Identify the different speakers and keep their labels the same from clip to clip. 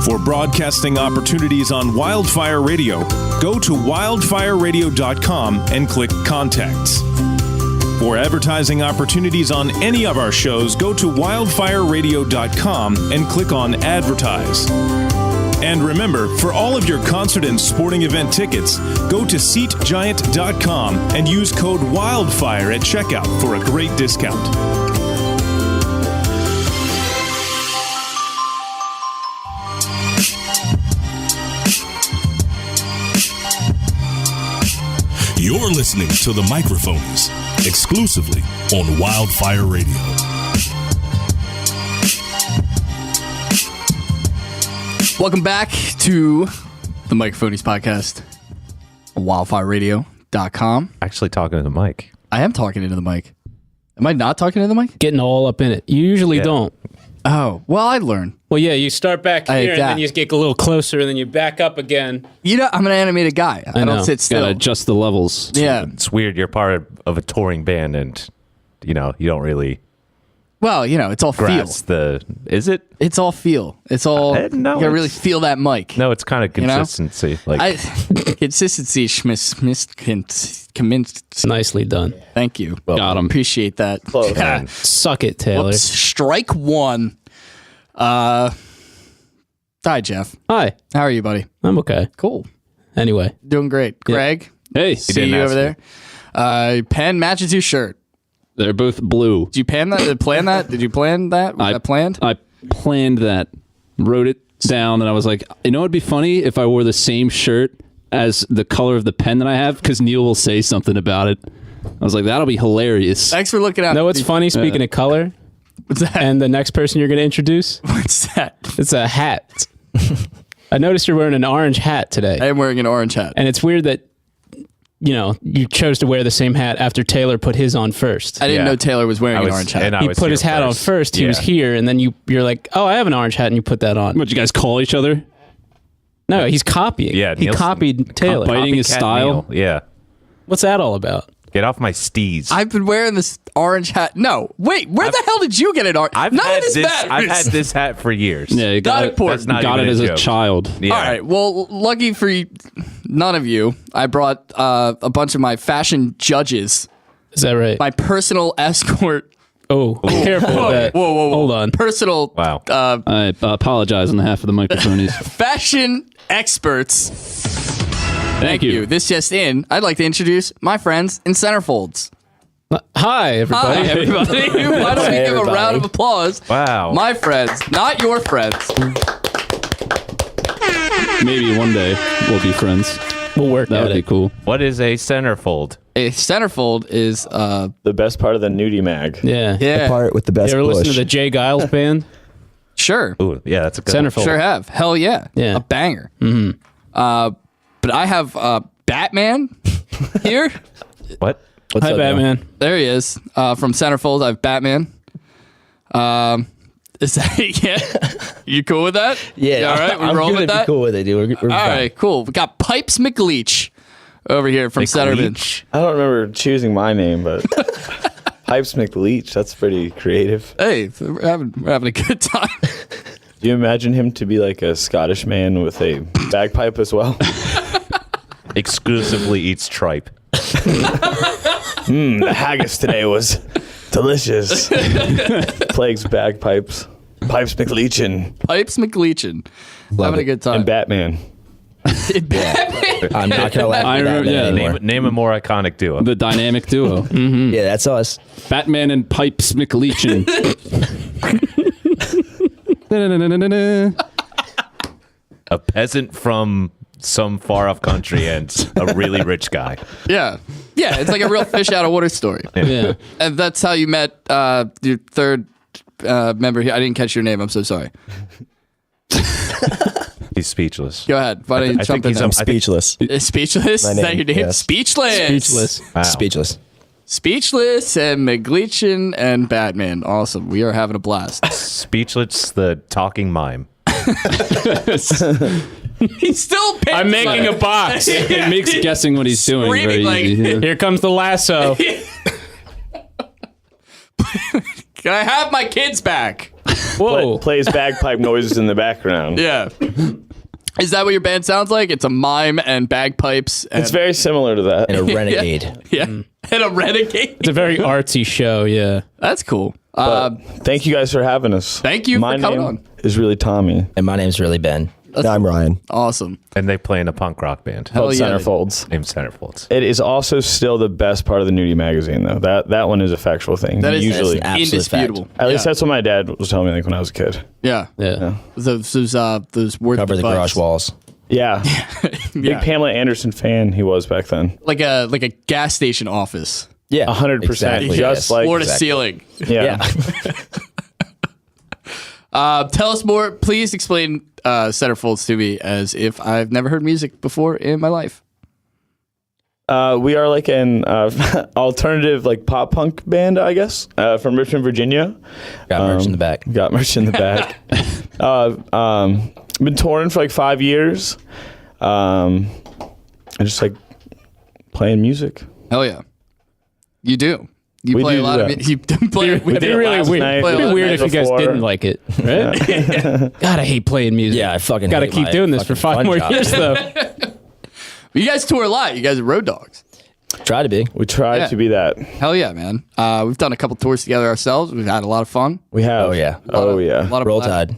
Speaker 1: For broadcasting opportunities on Wildfire Radio, go to wildfireradio.com and click Contacts. For advertising opportunities on any of our shows, go to wildfireradio.com and click on Advertise. And remember, for all of your concert and sporting event tickets, go to SeatGiant.com and use code WILDFIRE at checkout for a great discount.
Speaker 2: You're listening to the Microphonies, exclusively on Wildfire Radio.
Speaker 3: Welcome back to the Microphonies podcast on wildfireradio.com.
Speaker 4: Actually talking to the mic.
Speaker 3: I am talking into the mic. Am I not talking into the mic?
Speaker 5: Getting all up in it. You usually don't.
Speaker 3: Oh, well, I learn.
Speaker 5: Well, yeah, you start back here and then you get a little closer and then you back up again.
Speaker 3: You know, I'm an animated guy. I don't sit still.
Speaker 5: Gotta adjust the levels.
Speaker 3: Yeah.
Speaker 4: It's weird. You're part of a touring band and, you don't really
Speaker 3: Well, it's all feel.
Speaker 4: grasp is it?
Speaker 3: It's all feel. It's all,
Speaker 4: No,
Speaker 3: you gotta really feel that mic.
Speaker 4: No, it's kind of consistency.
Speaker 3: Consistency,
Speaker 5: Nicely done.
Speaker 3: Thank you.
Speaker 5: Got him.
Speaker 3: Appreciate that.
Speaker 5: Suck it, Taylor.
Speaker 3: Whoops. Strike one. Hi, Jeff.
Speaker 5: Hi.
Speaker 3: How are you, buddy?
Speaker 5: I'm okay.
Speaker 3: Cool.
Speaker 5: Anyway.
Speaker 3: Doing great. Greg.
Speaker 5: Hey.
Speaker 3: See you over there. Pen matches your shirt.
Speaker 6: They're both blue.
Speaker 3: Did you plan that? Did you plan that? Was that planned?
Speaker 6: I planned that. Wrote it down, and I was like, it'd be funny if I wore the same shirt as the color of the pen that I have, because Neil will say something about it. I was like, that'll be hilarious.
Speaker 3: Thanks for looking out.
Speaker 5: Know what's funny, speaking of color?
Speaker 3: What's that?
Speaker 5: And the next person you're going to introduce?
Speaker 3: What's that?
Speaker 5: It's a hat. I noticed you're wearing an orange hat today.
Speaker 3: I am wearing an orange hat.
Speaker 5: And it's weird that, you chose to wear the same hat after Taylor put his on first.
Speaker 3: I didn't know Taylor was wearing an orange hat.
Speaker 5: He put his hat on first. He was here, and then you're like, oh, I have an orange hat, and you put that on.
Speaker 6: What, you guys call each other?
Speaker 5: No, he's copying.
Speaker 4: Yeah,
Speaker 5: he copied Taylor.
Speaker 6: Biting his style.
Speaker 4: Neil. Yeah.
Speaker 5: What's that all about?
Speaker 4: Get off my steez.
Speaker 3: I've been wearing this orange hat. No, wait, where the hell did you get it? I've
Speaker 4: had this hat for years.
Speaker 6: Yeah, you got
Speaker 3: Not
Speaker 6: it.
Speaker 3: important.
Speaker 6: Got it as a child.
Speaker 4: Yeah.
Speaker 3: All right. Well, lucky for none of you, I brought a bunch of my fashion judges.
Speaker 5: Is that right?
Speaker 3: My personal escort.
Speaker 5: Oh, careful with that.
Speaker 3: Whoa.
Speaker 5: Hold on.
Speaker 3: Personal.
Speaker 4: Wow.
Speaker 6: I apologize on behalf of the Microphonies.
Speaker 3: Fashion experts.
Speaker 6: Thank you.
Speaker 3: This just in. I'd like to introduce my friends in Centerfolds.
Speaker 5: Hi, everybody.
Speaker 3: Hi, everybody. Why don't we give a round of applause?
Speaker 4: Wow.
Speaker 3: My friends, not your friends.
Speaker 6: Maybe one day we'll be friends.
Speaker 5: We'll work
Speaker 6: That
Speaker 5: at
Speaker 6: would be
Speaker 5: it.
Speaker 6: cool.
Speaker 4: What is a centerfold?
Speaker 3: A centerfold is
Speaker 7: the best part of the nudie mag.
Speaker 5: Yeah.
Speaker 3: yeah,
Speaker 8: Part with the best
Speaker 5: You ever listen
Speaker 8: bush.
Speaker 5: to the Jay Giles band?
Speaker 3: sure,
Speaker 4: Ooh, yeah, that's a good one.
Speaker 5: Centerfold.
Speaker 3: sure have. Hell yeah,
Speaker 5: Yeah.
Speaker 3: a banger. Mm-hmm. But I have Batman here.
Speaker 4: What?
Speaker 7: What's
Speaker 5: Hi,
Speaker 7: up,
Speaker 5: Batman.
Speaker 3: There he is. From Centerfold, I have Batman. Is that yeah? You cool with that?
Speaker 8: Yeah,
Speaker 3: You all right. We
Speaker 8: I'm
Speaker 3: rolling
Speaker 8: gonna
Speaker 3: with
Speaker 8: be
Speaker 3: that.
Speaker 8: cool with it, dude. We're
Speaker 3: All
Speaker 8: fine.
Speaker 3: right, cool. We got Pipes McLeach over here from Centerman.
Speaker 4: Leech?
Speaker 7: I don't remember choosing my name, but Pipes McLeach, that's pretty creative.
Speaker 3: Hey, we're having a good time.
Speaker 7: Do you imagine him to be like a Scottish man with a bagpipe as well?
Speaker 4: Exclusively eats tripe.
Speaker 7: The haggis today was delicious. Plagues bagpipes. Pipes McLeachin
Speaker 3: Pipes McLeachin. Having a good time.
Speaker 7: and Batman.
Speaker 8: I'm not gonna laugh
Speaker 6: I
Speaker 8: at that
Speaker 6: remember- yeah,
Speaker 8: anymore.
Speaker 4: Name a more iconic duo.
Speaker 6: The dynamic duo.
Speaker 8: Yeah, that's us.
Speaker 6: Batman and Pipes McLeachin.
Speaker 4: A peasant from some far off country and a really rich guy.
Speaker 3: Yeah. Yeah, it's like a real fish out of water story.
Speaker 5: Yeah.
Speaker 3: And that's how you met your third member here. I didn't catch your name. I'm so sorry.
Speaker 4: He's speechless.
Speaker 3: Go ahead. Why don't you
Speaker 4: I
Speaker 3: jump
Speaker 4: think
Speaker 3: in
Speaker 4: he's
Speaker 3: there?
Speaker 8: I'm speechless.
Speaker 3: Speechless?
Speaker 8: My
Speaker 3: Is that
Speaker 8: name,
Speaker 3: your name?
Speaker 8: yes.
Speaker 3: Speechless.
Speaker 5: Speechless.
Speaker 4: Wow.
Speaker 8: Speechless.
Speaker 3: Speechless and McLeachin and Batman. Awesome. We are having a blast.
Speaker 4: Speechless, the talking mime.
Speaker 3: He's still pissed.
Speaker 5: I'm making a box.
Speaker 6: It makes guessing what he's doing
Speaker 3: Screaming
Speaker 6: very
Speaker 3: like-
Speaker 6: easy. Yeah.
Speaker 5: Here comes the lasso.
Speaker 3: Can I have my kids back?
Speaker 5: Whoa.
Speaker 7: plays bagpipe noises in the background.
Speaker 3: Yeah. Is that what your band sounds like? It's a mime and bagpipes. And,
Speaker 7: It's very similar to that.
Speaker 8: And a renegade.
Speaker 3: yeah. And a renegade.
Speaker 5: It's a very artsy show, yeah.
Speaker 3: That's cool.
Speaker 7: Thank you guys for having us.
Speaker 3: Thank you
Speaker 7: My
Speaker 3: for coming
Speaker 7: name
Speaker 3: on.
Speaker 7: is really Tommy.
Speaker 8: And my name's really Ben.
Speaker 9: I'm Ryan.
Speaker 3: Awesome.
Speaker 4: And they play in a punk rock band
Speaker 3: Hell
Speaker 7: Called
Speaker 3: yeah.
Speaker 7: Centerfolds.
Speaker 4: named Centerfolds.
Speaker 7: It is also still the best part of the Nudie magazine, though. That one is a factual thing.
Speaker 3: That is
Speaker 7: usually.
Speaker 8: That's an absolute
Speaker 3: indisputable.
Speaker 7: At least
Speaker 3: Yeah.
Speaker 7: that's what my dad was telling me like when I was a kid.
Speaker 3: Yeah.
Speaker 5: Yeah.
Speaker 3: Those worth
Speaker 8: Cover the garage walls.
Speaker 7: Yeah. Big
Speaker 3: Yeah.
Speaker 7: Pamela Anderson fan he was back then.
Speaker 3: Like a gas station office.
Speaker 8: Yeah.
Speaker 7: 100%.
Speaker 8: Exactly.
Speaker 7: Just
Speaker 8: Yes.
Speaker 7: like
Speaker 3: Floor to
Speaker 8: Exactly.
Speaker 3: ceiling.
Speaker 7: yeah.
Speaker 3: Tell us more. Please explain Centerfolds to me as if I've never heard music before in my life.
Speaker 7: We are like an alternative like pop punk band, I guess, from Richmond, Virginia.
Speaker 8: Got merch in the back.
Speaker 7: Got merch in the back. Been touring for like 5 years. And just like playing music.
Speaker 3: Hell yeah. You do. You
Speaker 7: We
Speaker 3: play
Speaker 7: do
Speaker 3: a lot
Speaker 7: do
Speaker 3: of
Speaker 7: that.
Speaker 3: you play.
Speaker 5: It'd be
Speaker 7: did it
Speaker 5: really
Speaker 7: last
Speaker 5: weird.
Speaker 7: night.
Speaker 5: It'd
Speaker 3: Play a
Speaker 5: be
Speaker 3: lot
Speaker 5: weird if you guys
Speaker 7: before.
Speaker 5: didn't like it, right? God, I hate playing music.
Speaker 8: Yeah, I fucking
Speaker 5: Gotta
Speaker 8: hate
Speaker 5: keep
Speaker 8: my
Speaker 5: doing this for
Speaker 8: fucking
Speaker 5: 5
Speaker 8: fun
Speaker 5: more
Speaker 8: job.
Speaker 5: years, though.
Speaker 3: You guys tour a lot. You guys are road dogs.
Speaker 8: Try to be.
Speaker 7: We tried
Speaker 3: Yeah.
Speaker 7: to be that.
Speaker 3: Hell yeah, man. We've done a couple tours together ourselves. We've had a lot of fun.
Speaker 7: We have.
Speaker 8: Oh, yeah.
Speaker 7: Oh,
Speaker 3: A
Speaker 7: yeah.
Speaker 3: lot of
Speaker 8: Roll
Speaker 3: laugh-
Speaker 8: Tide.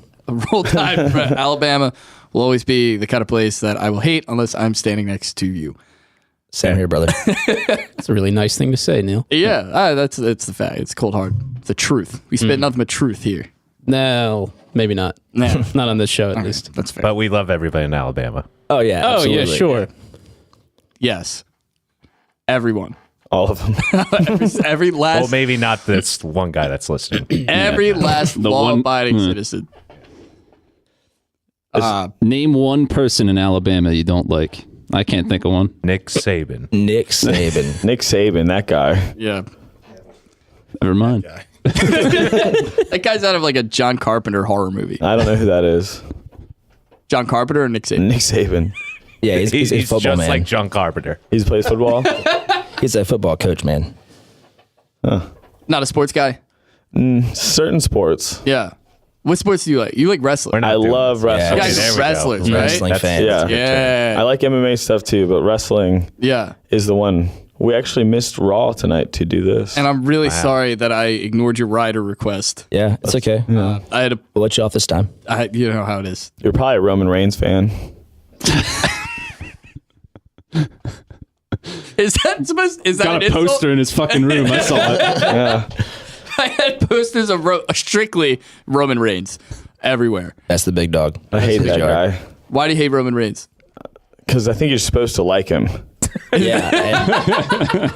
Speaker 3: Roll Tide. Alabama will always be the kind of place that I will hate unless I'm standing next to you.
Speaker 8: Same here, brother.
Speaker 5: It's a really nice thing to say, Neil.
Speaker 3: Yeah, that's the fact. It's cold hard. It's the truth. We spit nothing but truth here.
Speaker 5: No, maybe not.
Speaker 3: No.
Speaker 5: Not on this show, at least.
Speaker 3: That's fair.
Speaker 4: But we love everybody in Alabama.
Speaker 8: Oh, yeah.
Speaker 5: Oh,
Speaker 8: absolutely.
Speaker 5: yeah, sure.
Speaker 3: Yes. Everyone.
Speaker 7: All of them.
Speaker 3: Every
Speaker 4: Well,
Speaker 3: last
Speaker 4: maybe not this one guy that's listening.
Speaker 3: every last law-abiding citizen.
Speaker 6: Name one person in Alabama you don't like. I can't think of one.
Speaker 4: Nick Saban.
Speaker 8: Nick Saban.
Speaker 7: Nick Saban, that guy.
Speaker 3: Yeah.
Speaker 6: Never mind.
Speaker 3: That guy's out of like a John Carpenter horror movie.
Speaker 7: I don't know who that is.
Speaker 3: John Carpenter or Nick Saban?
Speaker 7: Nick Saban.
Speaker 8: Yeah, he's a
Speaker 4: He's
Speaker 8: football
Speaker 4: just
Speaker 8: man.
Speaker 4: like John Carpenter.
Speaker 7: He plays football.
Speaker 8: He's a football coach, man.
Speaker 3: Not a sports guy?
Speaker 7: Certain sports.
Speaker 3: Yeah. What sports do you like? You like wrestling.
Speaker 4: We're not
Speaker 7: I
Speaker 4: doing
Speaker 7: love
Speaker 4: this.
Speaker 7: wrestling.
Speaker 3: You guys
Speaker 4: there
Speaker 3: are
Speaker 4: we go.
Speaker 3: wrestlers, right?
Speaker 8: Wrestling fan.
Speaker 7: Yeah.
Speaker 3: Yeah.
Speaker 7: I like MMA stuff too, but wrestling
Speaker 3: Yeah.
Speaker 7: is the one. We actually missed Raw tonight to do this.
Speaker 3: And I'm really sorry that I ignored your rider request.
Speaker 8: Yeah, it's okay.
Speaker 3: I had a,
Speaker 8: We'll let you off this time.
Speaker 3: you know how it is.
Speaker 7: You're probably a Roman Reigns fan.
Speaker 3: Is that supposed? Is that
Speaker 6: Got
Speaker 3: an
Speaker 6: a
Speaker 3: insult?
Speaker 6: poster in his fucking room. I saw it.
Speaker 7: Yeah.
Speaker 3: I had posters of strictly Roman Reigns everywhere.
Speaker 8: That's the big dog.
Speaker 7: I hate
Speaker 8: Big
Speaker 7: that
Speaker 8: jar.
Speaker 7: guy.
Speaker 3: Why do you hate Roman Reigns?
Speaker 7: Because I think you're supposed to like him.
Speaker 8: Yeah. and,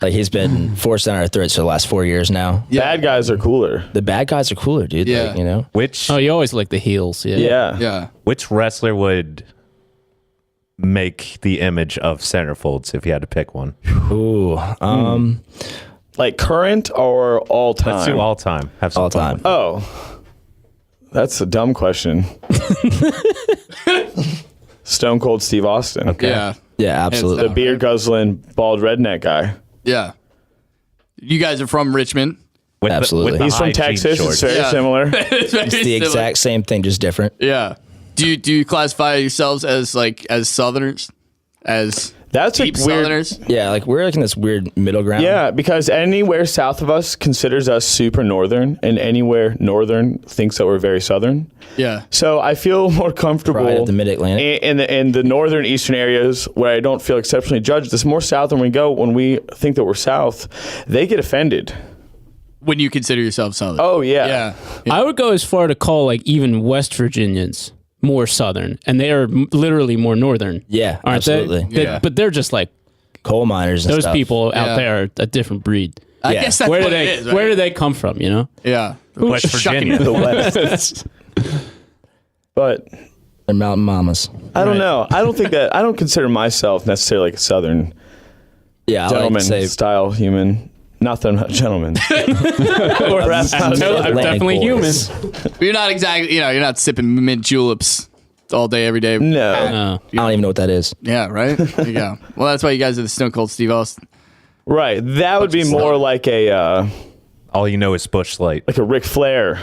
Speaker 8: like he's been forced down our throats for the last 4 years now.
Speaker 7: Bad guys are cooler.
Speaker 8: The bad guys are cooler, dude.
Speaker 3: Yeah.
Speaker 8: Like, you know?
Speaker 4: Which
Speaker 5: Oh, you always like the heels. Yeah.
Speaker 7: Yeah.
Speaker 3: Yeah.
Speaker 4: which wrestler would make the image of Centerfolds if you had to pick one?
Speaker 8: Ooh.
Speaker 7: Like current or all time?
Speaker 4: Let's do all time. Have some
Speaker 8: All
Speaker 4: fun
Speaker 8: time.
Speaker 4: with it.
Speaker 7: Oh. That's a dumb question. Stone Cold Steve Austin.
Speaker 4: Okay.
Speaker 3: Yeah.
Speaker 8: Yeah, absolutely.
Speaker 7: The beer guzzling bald redneck guy.
Speaker 3: Yeah. You guys are from Richmond.
Speaker 4: With the-
Speaker 8: Absolutely.
Speaker 4: with the
Speaker 7: He's from
Speaker 4: high jean
Speaker 7: Texas.
Speaker 4: shorts.
Speaker 7: It's very
Speaker 3: Yeah.
Speaker 7: similar.
Speaker 3: It's very
Speaker 8: It's the
Speaker 3: similar.
Speaker 8: exact same thing, just different.
Speaker 3: Yeah. Do you classify yourselves as Southerners? As
Speaker 7: That's a
Speaker 3: deep
Speaker 7: weird.
Speaker 3: Southerners?
Speaker 8: Yeah, like we're like in this weird middle ground.
Speaker 7: Yeah, because anywhere south of us considers us super northern, and anywhere northern thinks that we're very southern.
Speaker 3: Yeah.
Speaker 7: So I feel more comfortable
Speaker 8: Pride of the Mid-Atlantic.
Speaker 7: in the northern eastern areas where I don't feel exceptionally judged. The more south when we go, when we think that we're south, they get offended.
Speaker 3: When you consider yourself Southern.
Speaker 7: Oh yeah,
Speaker 3: Yeah.
Speaker 5: I would go as far to call like even West Virginians more Southern, and they are literally more Northern.
Speaker 8: Yeah,
Speaker 5: aren't
Speaker 8: absolutely.
Speaker 5: they?
Speaker 3: Yeah.
Speaker 5: But they're just like
Speaker 8: Coal miners and
Speaker 5: those
Speaker 8: stuff.
Speaker 5: people out
Speaker 3: Yeah.
Speaker 5: there are a different breed.
Speaker 3: I
Speaker 8: Yeah.
Speaker 3: guess that's
Speaker 5: Where do
Speaker 3: what
Speaker 5: they
Speaker 3: it is, right?
Speaker 5: Where do they come from? You know?
Speaker 3: Yeah.
Speaker 4: West
Speaker 3: Shucking
Speaker 4: Virginia.
Speaker 3: it.
Speaker 7: the West. But
Speaker 8: They're mountain mamas.
Speaker 7: I don't know. I don't think that I don't consider myself necessarily like a southern
Speaker 8: Yeah, I like
Speaker 7: gentleman
Speaker 8: to say
Speaker 7: style human. Not that I'm not a gentleman. Or that's not
Speaker 5: No, I'm
Speaker 8: Atlantic
Speaker 5: definitely human.
Speaker 8: boys.
Speaker 3: You're not exactly, you're not sipping mint juleps all day, every day.
Speaker 7: No.
Speaker 8: I don't even know what that is.
Speaker 3: Yeah, right? There you go. Well, that's why you guys are the Stone Cold Steve Austin.
Speaker 7: Right. That would be more like a
Speaker 4: All you know is Bush Light.
Speaker 7: Ric Flair.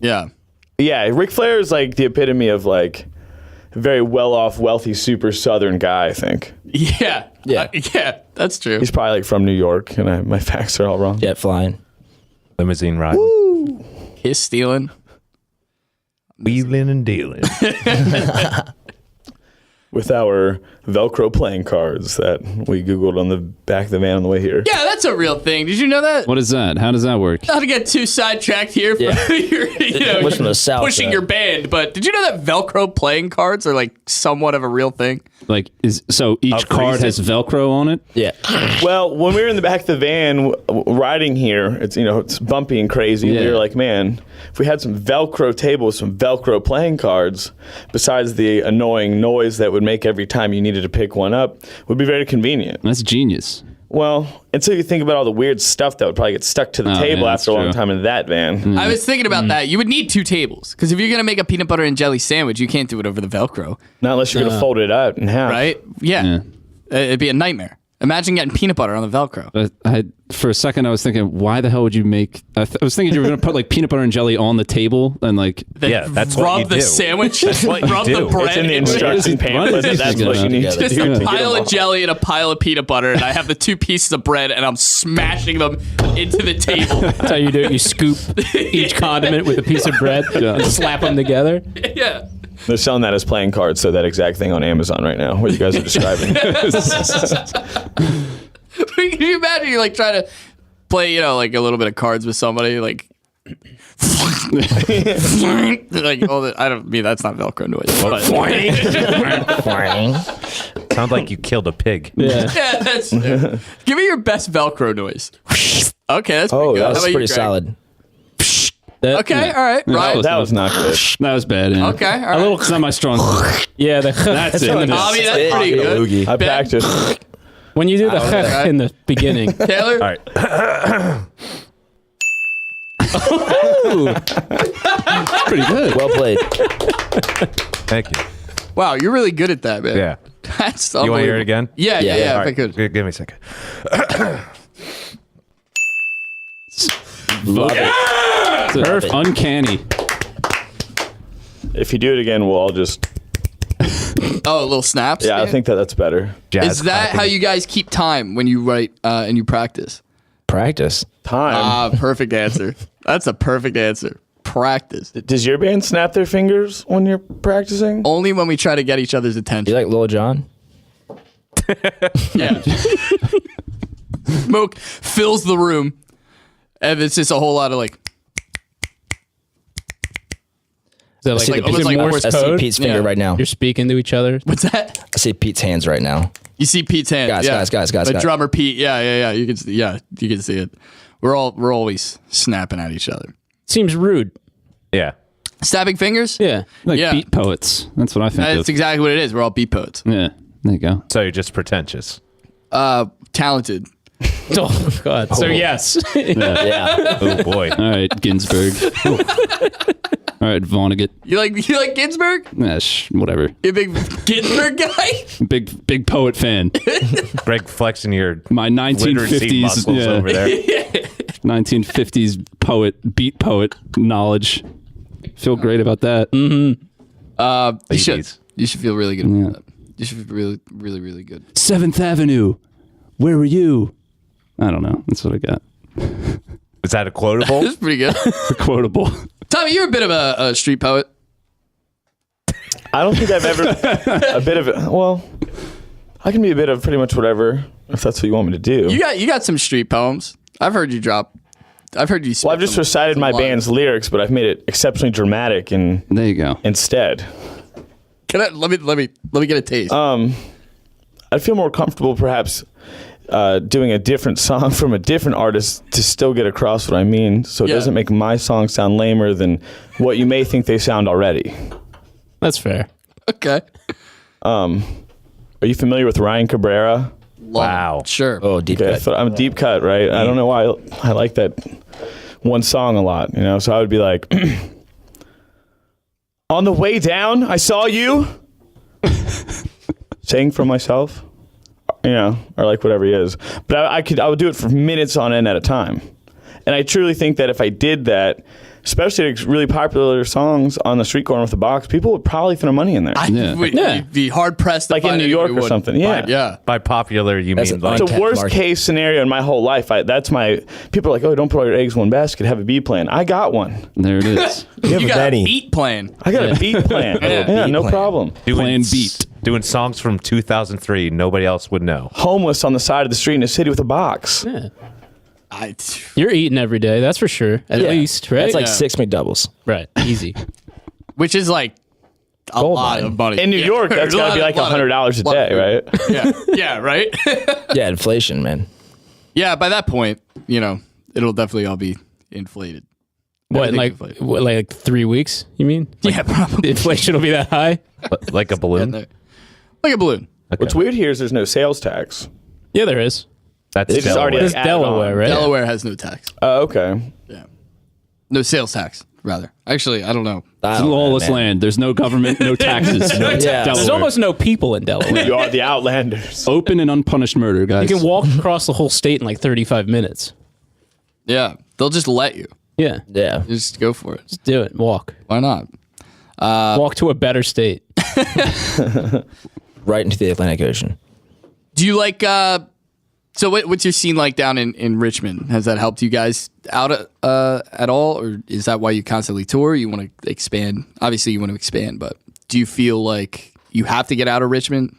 Speaker 3: Yeah.
Speaker 7: Yeah, Ric Flair is like the epitome of like a very well-off, wealthy, super Southern guy, I think.
Speaker 3: Yeah.
Speaker 8: Yeah.
Speaker 3: Yeah, that's true.
Speaker 7: He's probably like from New York, and my facts are all wrong.
Speaker 8: Jet flying.
Speaker 4: Limousine ride.
Speaker 3: Kiss stealing.
Speaker 4: Wheeling and dealing.
Speaker 7: With our Velcro playing cards that we Googled on the back of the van on the way here.
Speaker 3: Yeah, that's a real thing. Did you know that?
Speaker 6: What is that? How does that work?
Speaker 3: Not to get too sidetracked here for
Speaker 8: What's from the South,
Speaker 3: pushing your band, but did you know that Velcro playing cards are like somewhat of a real thing?
Speaker 6: Like, so each card has Velcro on it?
Speaker 8: Yeah.
Speaker 7: Well, when we were in the back of the van riding here, it's bumpy and crazy.
Speaker 6: Yeah.
Speaker 7: We were like, man, if we had some Velcro table with some Velcro playing cards, besides the annoying noise that would make every time you needed to pick one up, would be very convenient.
Speaker 6: That's genius.
Speaker 7: Well, until you think about all the weird stuff that would probably get stuck to the table
Speaker 6: yeah,
Speaker 7: after a long
Speaker 6: true.
Speaker 7: time in that van.
Speaker 3: I was thinking about that. You would need 2 tables because if you're gonna make a peanut butter and jelly sandwich, you can't do it over the Velcro,
Speaker 7: Not unless you're going to fold it out in half.
Speaker 3: right? Yeah. It'd be a nightmare. Imagine getting peanut butter on the Velcro.
Speaker 6: But for a second, I was thinking, why the hell would you make? I was thinking you were going to put like peanut butter and jelly on the table and like.
Speaker 3: Then
Speaker 4: Yeah, that's
Speaker 3: rub
Speaker 4: what you
Speaker 3: the
Speaker 4: do.
Speaker 3: sandwich,
Speaker 4: what you
Speaker 3: rub
Speaker 4: do.
Speaker 3: the bread.
Speaker 7: It's in the
Speaker 3: into it.
Speaker 7: instruction pamphlet.
Speaker 6: Right.
Speaker 7: That's what you need to
Speaker 3: Just
Speaker 7: do.
Speaker 3: a
Speaker 7: to get
Speaker 3: pile
Speaker 7: them
Speaker 3: of
Speaker 7: all.
Speaker 3: jelly and a pile of peanut butter, and I have the 2 pieces of bread, and I'm smashing them into the table.
Speaker 5: That's how you do it. You scoop each condiment with a piece of bread and slap them together.
Speaker 3: Yeah.
Speaker 7: They're selling that as playing cards, so that exact thing on Amazon right now, what you guys are describing.
Speaker 3: Can you imagine you're like trying to play, like a little bit of cards with somebody, like, like all the, I don't mean that's not Velcro noise, but
Speaker 4: Sounds like you killed a pig.
Speaker 5: Yeah.
Speaker 3: yeah, that's. Give me your best Velcro noise. Okay, that's pretty
Speaker 7: Oh,
Speaker 3: good. How
Speaker 7: that's
Speaker 3: about you,
Speaker 8: Pretty
Speaker 3: Greg?
Speaker 8: solid.
Speaker 3: Okay, all right, right.
Speaker 7: That was not good.
Speaker 6: That was bad. Yeah.
Speaker 3: Okay, all right.
Speaker 6: A little, it's not my strong.
Speaker 5: Yeah,
Speaker 6: That's it.
Speaker 3: I mean, that's pretty good.
Speaker 7: I
Speaker 3: Ben?
Speaker 7: practiced.
Speaker 5: when you do the
Speaker 3: Okay.
Speaker 5: in the beginning.
Speaker 3: Taylor,
Speaker 4: All right.
Speaker 6: Pretty good.
Speaker 8: Well played.
Speaker 4: Thank you.
Speaker 3: wow, you're really good at that, man.
Speaker 4: Yeah.
Speaker 3: That's
Speaker 4: You want to hear it again?
Speaker 3: Yeah,
Speaker 8: Yeah.
Speaker 3: if
Speaker 4: All
Speaker 3: I
Speaker 4: right.
Speaker 3: could.
Speaker 4: Give me a second.
Speaker 8: Love it.
Speaker 6: Perf, uncanny.
Speaker 7: If you do it again, we'll all just.
Speaker 3: Oh, little snaps.
Speaker 7: Yeah, I think that's better.
Speaker 4: Jazz
Speaker 3: Is that
Speaker 4: clapping.
Speaker 3: how you guys keep time when you write and you practice?
Speaker 8: Practice.
Speaker 7: Time.
Speaker 3: Perfect answer. That's a perfect answer. Practice.
Speaker 7: Does your band snap their fingers when you're practicing?
Speaker 3: Only when we try to get each other's
Speaker 8: You
Speaker 3: attention.
Speaker 8: like Lil Jon?
Speaker 3: Yeah. Smoke fills the room, and it's just a whole lot of like.
Speaker 5: Is that
Speaker 8: see
Speaker 5: like,
Speaker 8: the
Speaker 5: is it
Speaker 3: Pete-
Speaker 5: Morse
Speaker 8: I see
Speaker 5: code?
Speaker 8: Pete's finger
Speaker 3: Yeah.
Speaker 8: right now.
Speaker 5: You're speaking to each other.
Speaker 3: What's that?
Speaker 8: I see Pete's hands right now.
Speaker 3: You see Pete's hand.
Speaker 8: Guys,
Speaker 3: yeah.
Speaker 8: guys.
Speaker 3: The drummer Pete. Yeah. You can see it. We're always snapping at each other.
Speaker 5: Seems rude.
Speaker 4: Yeah.
Speaker 3: Stabbing fingers.
Speaker 5: Yeah.
Speaker 6: Like
Speaker 3: Yeah.
Speaker 6: beat poets. That's what I think
Speaker 3: That's
Speaker 6: of.
Speaker 3: exactly what it is. We're all beat poets.
Speaker 6: Yeah. There you go.
Speaker 4: So you're just pretentious.
Speaker 3: Talented.
Speaker 5: Oh God. So yes.
Speaker 8: Yeah.
Speaker 4: Oh boy.
Speaker 6: All right, Ginsburg. All right, Vonnegut.
Speaker 3: You like Ginsburg?
Speaker 6: Whatever.
Speaker 3: You a big Ginsburg guy?
Speaker 6: Big poet fan.
Speaker 4: Greg flexing your
Speaker 6: My
Speaker 4: literacy
Speaker 6: 1950s
Speaker 4: muscles over there.
Speaker 6: 1950s beat poet knowledge. Feel great about that.
Speaker 3: You
Speaker 4: Ladies.
Speaker 3: should. You should feel really good about that. You should feel really, really, really good.
Speaker 6: 7th Avenue. Where were you? I don't know. That's what I got.
Speaker 4: Is that a quotable?
Speaker 3: That's pretty good.
Speaker 6: Quotable.
Speaker 3: Tommy, you're a bit of a street poet.
Speaker 7: I don't think I've ever. A bit of it. Well, I can be a bit of pretty much whatever, if that's what you want me to do.
Speaker 3: You got some street poems. I've heard you drop. I've heard you.
Speaker 7: Well, I've just recited my band's lyrics, but I've made it exceptionally dramatic and
Speaker 6: There you go.
Speaker 7: instead.
Speaker 3: Let me get a taste.
Speaker 7: I'd feel more comfortable perhaps doing a different song from a different artist to still get across what I mean, so it
Speaker 3: Yeah.
Speaker 7: doesn't make my song sound lamer than what you may think they sound already.
Speaker 5: That's fair.
Speaker 3: Okay.
Speaker 7: Are you familiar with Ryan Cabrera?
Speaker 4: Wow.
Speaker 3: Sure.
Speaker 8: Oh, deep
Speaker 7: Okay,
Speaker 8: cut.
Speaker 7: so I'm a deep cut, right? I don't know why I like that one song a lot, So I would be like, on the way down, I saw you. Saying for myself, or like whatever he is. But I would do it for minutes on end at a time. And I truly think that if I did that, especially really popular songs on the street corner with a box, people would probably throw money in there.
Speaker 3: You'd be hard pressed to
Speaker 7: Like in
Speaker 3: find
Speaker 7: New
Speaker 3: anybody
Speaker 7: York
Speaker 3: who
Speaker 7: or
Speaker 3: would.
Speaker 7: something. Yeah.
Speaker 3: Yeah.
Speaker 4: By popular, you
Speaker 8: That's
Speaker 4: mean
Speaker 8: an
Speaker 4: like
Speaker 7: It's a
Speaker 8: untapped
Speaker 7: worst
Speaker 8: market.
Speaker 7: case scenario in my whole life. That's my people are like, oh, don't put all your eggs in one basket. Have a B plan. I got one.
Speaker 6: There it is.
Speaker 3: You got
Speaker 9: Benny.
Speaker 3: a beat plan.
Speaker 7: I got a beat plan. Yeah,
Speaker 8: beat
Speaker 7: no
Speaker 8: plan.
Speaker 7: problem.
Speaker 6: Plan beat.
Speaker 4: doing songs from 2003 nobody else would know.
Speaker 7: Homeless on the side of the street in a city with a box.
Speaker 5: Yeah.
Speaker 3: I,
Speaker 5: You're eating every day, that's for sure. At least, right?
Speaker 8: That's like
Speaker 3: Yeah.
Speaker 8: 6 McDoubles.
Speaker 5: right. Easy.
Speaker 3: which is like a
Speaker 8: Gold
Speaker 3: lot
Speaker 8: mine.
Speaker 3: of money.
Speaker 7: In New York, that's got to be like $100 a day, right?
Speaker 3: Yeah. Yeah. Right.
Speaker 8: Yeah, inflation, man.
Speaker 3: Yeah. By that point, it'll definitely all be inflated.
Speaker 5: What,
Speaker 3: Everything's
Speaker 5: like
Speaker 3: inflated.
Speaker 5: what, like 3 weeks? You mean? Like,
Speaker 3: Yeah, probably.
Speaker 5: the inflation will be that high?
Speaker 4: Like a balloon.
Speaker 3: Like a balloon.
Speaker 7: What's weird here is there's no sales tax.
Speaker 5: Yeah, there is.
Speaker 4: That's
Speaker 7: It's already
Speaker 4: Delaware.
Speaker 5: It's
Speaker 7: added
Speaker 5: Delaware,
Speaker 7: on.
Speaker 5: right?
Speaker 3: Delaware has no tax.
Speaker 7: Oh, okay.
Speaker 3: Yeah. No sales tax, rather. Actually, I don't know.
Speaker 6: It's a lawless land. There's no government, no taxes.
Speaker 8: Yeah.
Speaker 6: Delaware.
Speaker 5: There's almost no people in Delaware.
Speaker 7: You are the Outlanders.
Speaker 6: Open and unpunished murder, guys.
Speaker 5: You can walk across the whole state in like 35 minutes.
Speaker 3: Yeah. They'll just let you.
Speaker 5: Yeah.
Speaker 8: Yeah.
Speaker 3: Just go for it.
Speaker 5: Just do it. Walk.
Speaker 3: Why not?
Speaker 5: Walk to a better state.
Speaker 8: Right into the Atlantic Ocean.
Speaker 3: Do you like so what's your scene like down in Richmond? Has that helped you guys out at all, or is that why you constantly tour? You want to expand? Obviously you want to expand, but do you feel like you have to get out of Richmond?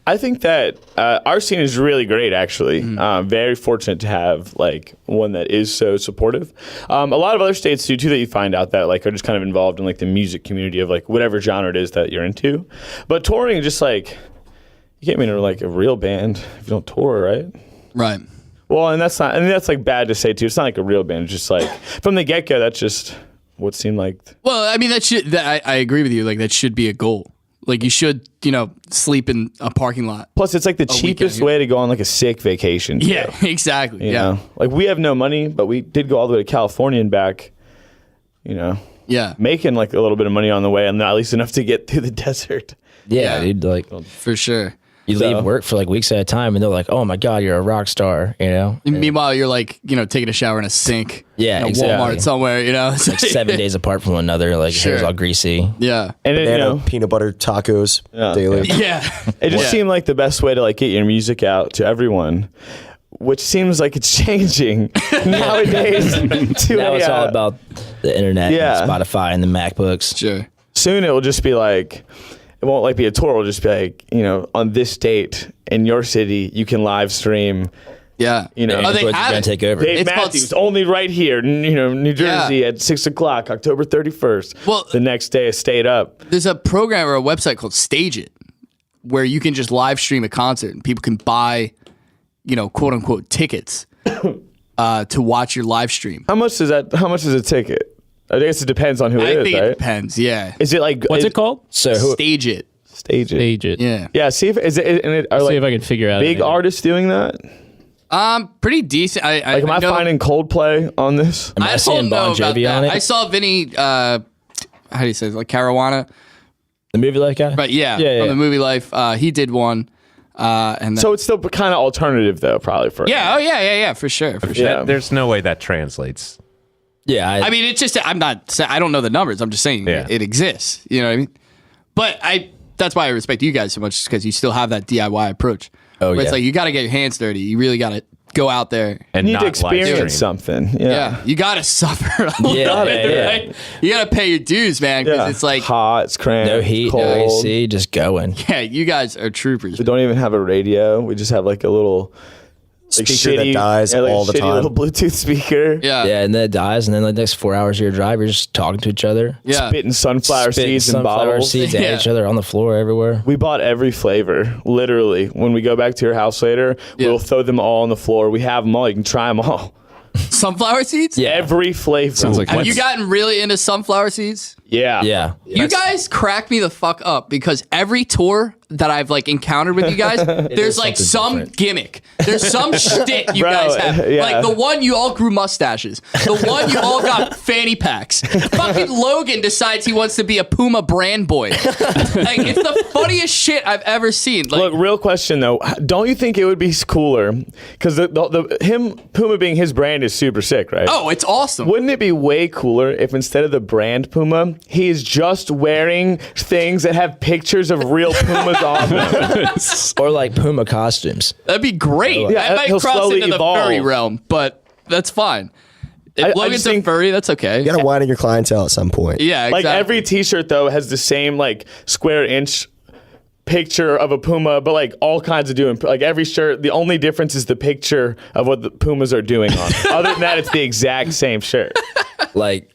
Speaker 7: I think that our scene is really great, actually. Very fortunate to have like one that is so supportive. A lot of other states do too that you find out that like are just kind of involved in like the music community of like whatever genre it is that you're into. But touring, just like you can't be in like a real band if you don't tour, right?
Speaker 3: Right.
Speaker 7: Well, and that's not. I mean, that's like bad to say too. It's not like a real band. It's just like from the get go, that's just what seemed like.
Speaker 3: Well, I mean I agree with you. Like that should be a goal. Like you should, sleep in a parking lot.
Speaker 7: Plus, it's like the
Speaker 3: weekend
Speaker 7: cheapest
Speaker 3: here.
Speaker 7: way to go on like a sick vacation. too.
Speaker 3: Yeah, exactly.
Speaker 7: You
Speaker 3: Yeah.
Speaker 7: know? Like we have no money, but we did go all the way to California and back.
Speaker 3: Yeah.
Speaker 7: Making like a little bit of money on the way, and at least enough to get through the desert.
Speaker 8: Yeah,
Speaker 3: Yeah.
Speaker 8: dude. Like
Speaker 3: For sure.
Speaker 8: you
Speaker 7: So-
Speaker 8: leave work for like weeks at a time, and they're like, "Oh my god, you're a rock star," And
Speaker 3: Meanwhile, you're like, taking a shower in a sink.
Speaker 8: Yeah,
Speaker 3: in a
Speaker 8: exactly.
Speaker 3: Walmart somewhere, It's
Speaker 8: like 7 days apart from one another. Like
Speaker 3: Sure.
Speaker 8: hair's all greasy.
Speaker 3: Yeah.
Speaker 7: And it,
Speaker 9: Banana, peanut butter tacos daily.
Speaker 3: Yeah.
Speaker 7: it just
Speaker 3: Yeah.
Speaker 7: seemed like the best way to like get your music out to everyone, which seems like it's changing nowadays. to
Speaker 8: Now
Speaker 7: a,
Speaker 8: it's all about the internet,
Speaker 7: Yeah.
Speaker 8: and Spotify, and the MacBooks.
Speaker 3: Sure.
Speaker 7: soon it will just be like. It won't like be a tour. It'll just be like, on this date in your city, you can live stream.
Speaker 3: Yeah.
Speaker 7: Oh, they
Speaker 8: Androids are
Speaker 3: have
Speaker 8: gonna
Speaker 3: it.
Speaker 8: take over.
Speaker 7: Dave
Speaker 3: It's called
Speaker 7: Matthews, only right here, New Jersey
Speaker 3: Yeah.
Speaker 7: at 6:00, October 31st.
Speaker 3: Well-
Speaker 7: the next day I stayed up.
Speaker 3: There's a program or a website called Stage It where you can just live stream a concert and people can buy, quote unquote tickets to watch your live stream.
Speaker 7: How much is a ticket? I guess it depends on who
Speaker 3: I
Speaker 7: it is,
Speaker 3: think
Speaker 7: right?
Speaker 3: it depends. Yeah.
Speaker 7: Is it like
Speaker 5: What's it called?
Speaker 8: So who?
Speaker 3: Stage It.
Speaker 7: Stage it.
Speaker 5: Stage it.
Speaker 3: Yeah.
Speaker 7: Yeah. See if is it. And it are
Speaker 5: See
Speaker 7: like
Speaker 5: if I can figure out
Speaker 7: big
Speaker 5: anything.
Speaker 7: artists doing that.
Speaker 3: Pretty decent.
Speaker 7: Like, am I
Speaker 3: know-
Speaker 7: finding Coldplay on this?
Speaker 8: Am I
Speaker 3: I
Speaker 8: seeing
Speaker 3: don't know
Speaker 8: Bon
Speaker 3: about
Speaker 8: Jovi
Speaker 3: that.
Speaker 8: on it?
Speaker 3: I saw Vinny, how do you say it? Like Caruana?
Speaker 8: The movie like guy?
Speaker 3: But yeah,
Speaker 8: Yeah,
Speaker 3: from
Speaker 8: yeah.
Speaker 3: the movie Life. He did one. And then,
Speaker 7: So it's still kind of alternative though, probably for.
Speaker 3: yeah, for sure. For sure.
Speaker 7: Yeah.
Speaker 4: There's no way that translates.
Speaker 8: Yeah,
Speaker 3: I mean, it's just, I don't know the numbers. I'm just saying
Speaker 4: Yeah.
Speaker 3: it exists. You know what I mean? But that's why I respect you guys so much, because you still have that DIY approach.
Speaker 8: Oh,
Speaker 3: Where
Speaker 8: yeah.
Speaker 3: It's like, you got to get your hands dirty. You really got to go out there.
Speaker 4: And
Speaker 7: You need
Speaker 4: not
Speaker 7: to
Speaker 4: live stream.
Speaker 7: experience something. Yeah.
Speaker 3: Yeah. You got to suffer a little
Speaker 8: Yeah,
Speaker 3: bit,
Speaker 8: yeah.
Speaker 3: right? You got to pay your dues, man, because
Speaker 7: Yeah.
Speaker 3: it's like,
Speaker 7: hot. It's cramped.
Speaker 8: no heat,
Speaker 7: cold.
Speaker 8: no AC, just going.
Speaker 3: yeah, you guys are troopers.
Speaker 7: We don't even have a radio. We just have like a little like,
Speaker 9: Speaker that dies
Speaker 7: like
Speaker 9: all the
Speaker 7: shitty
Speaker 9: time.
Speaker 7: little Bluetooth speaker.
Speaker 3: Yeah.
Speaker 8: Yeah, and then it dies, and then like the next 4 hours of your drive, you're just talking to each other,
Speaker 3: Yeah.
Speaker 7: Spitting sunflower
Speaker 8: spitting
Speaker 7: seeds in
Speaker 8: sunflower
Speaker 7: bottles.
Speaker 8: seeds
Speaker 3: Yeah.
Speaker 8: at each other on the floor everywhere.
Speaker 7: We bought every flavor, literally. When we go back to your house later,
Speaker 3: Yeah.
Speaker 7: we'll throw them all on the floor. We have them all. You can try them all.
Speaker 3: Sunflower seeds?
Speaker 8: Yeah.
Speaker 7: Every flavor.
Speaker 6: Sounds like
Speaker 3: Have you gotten really into sunflower seeds?
Speaker 7: yeah.
Speaker 8: Yeah.
Speaker 3: You guys crack me the fuck up because every tour that I've like encountered with you guys, there's like some
Speaker 8: different.
Speaker 3: gimmick. There's some shtick you
Speaker 7: Bro,
Speaker 3: guys have.
Speaker 7: yeah.
Speaker 3: Like the one you all grew mustaches. The one you all got fanny packs. Fucking Logan decides he wants to be a Puma brand boy. Like it's the funniest shit I've ever seen. Like,
Speaker 7: Look, real question though, don't you think it would be cooler? Because him Puma being his brand is super sick, right?
Speaker 3: oh, it's awesome.
Speaker 7: Wouldn't it be way cooler if instead of the brand Puma, he is just wearing things that have pictures of real Pumas on them?
Speaker 8: Or like Puma costumes.
Speaker 3: That'd be great.
Speaker 7: Yeah,
Speaker 3: I might
Speaker 7: he'll
Speaker 3: cross
Speaker 7: slowly
Speaker 3: into
Speaker 7: evolve.
Speaker 3: the furry realm, but that's fine. If
Speaker 7: I
Speaker 3: Logan's
Speaker 7: just
Speaker 3: a
Speaker 7: think-
Speaker 3: furry, that's okay.
Speaker 9: You gotta widen your clientele at some point.
Speaker 3: Yeah, exactly.
Speaker 7: Like every T-shirt though has the same like square inch picture of a Puma, but like all kinds of doing like every shirt. The only difference is the picture of what the Pumas are doing on it. Other than that, it's the exact same shirt.
Speaker 8: Like,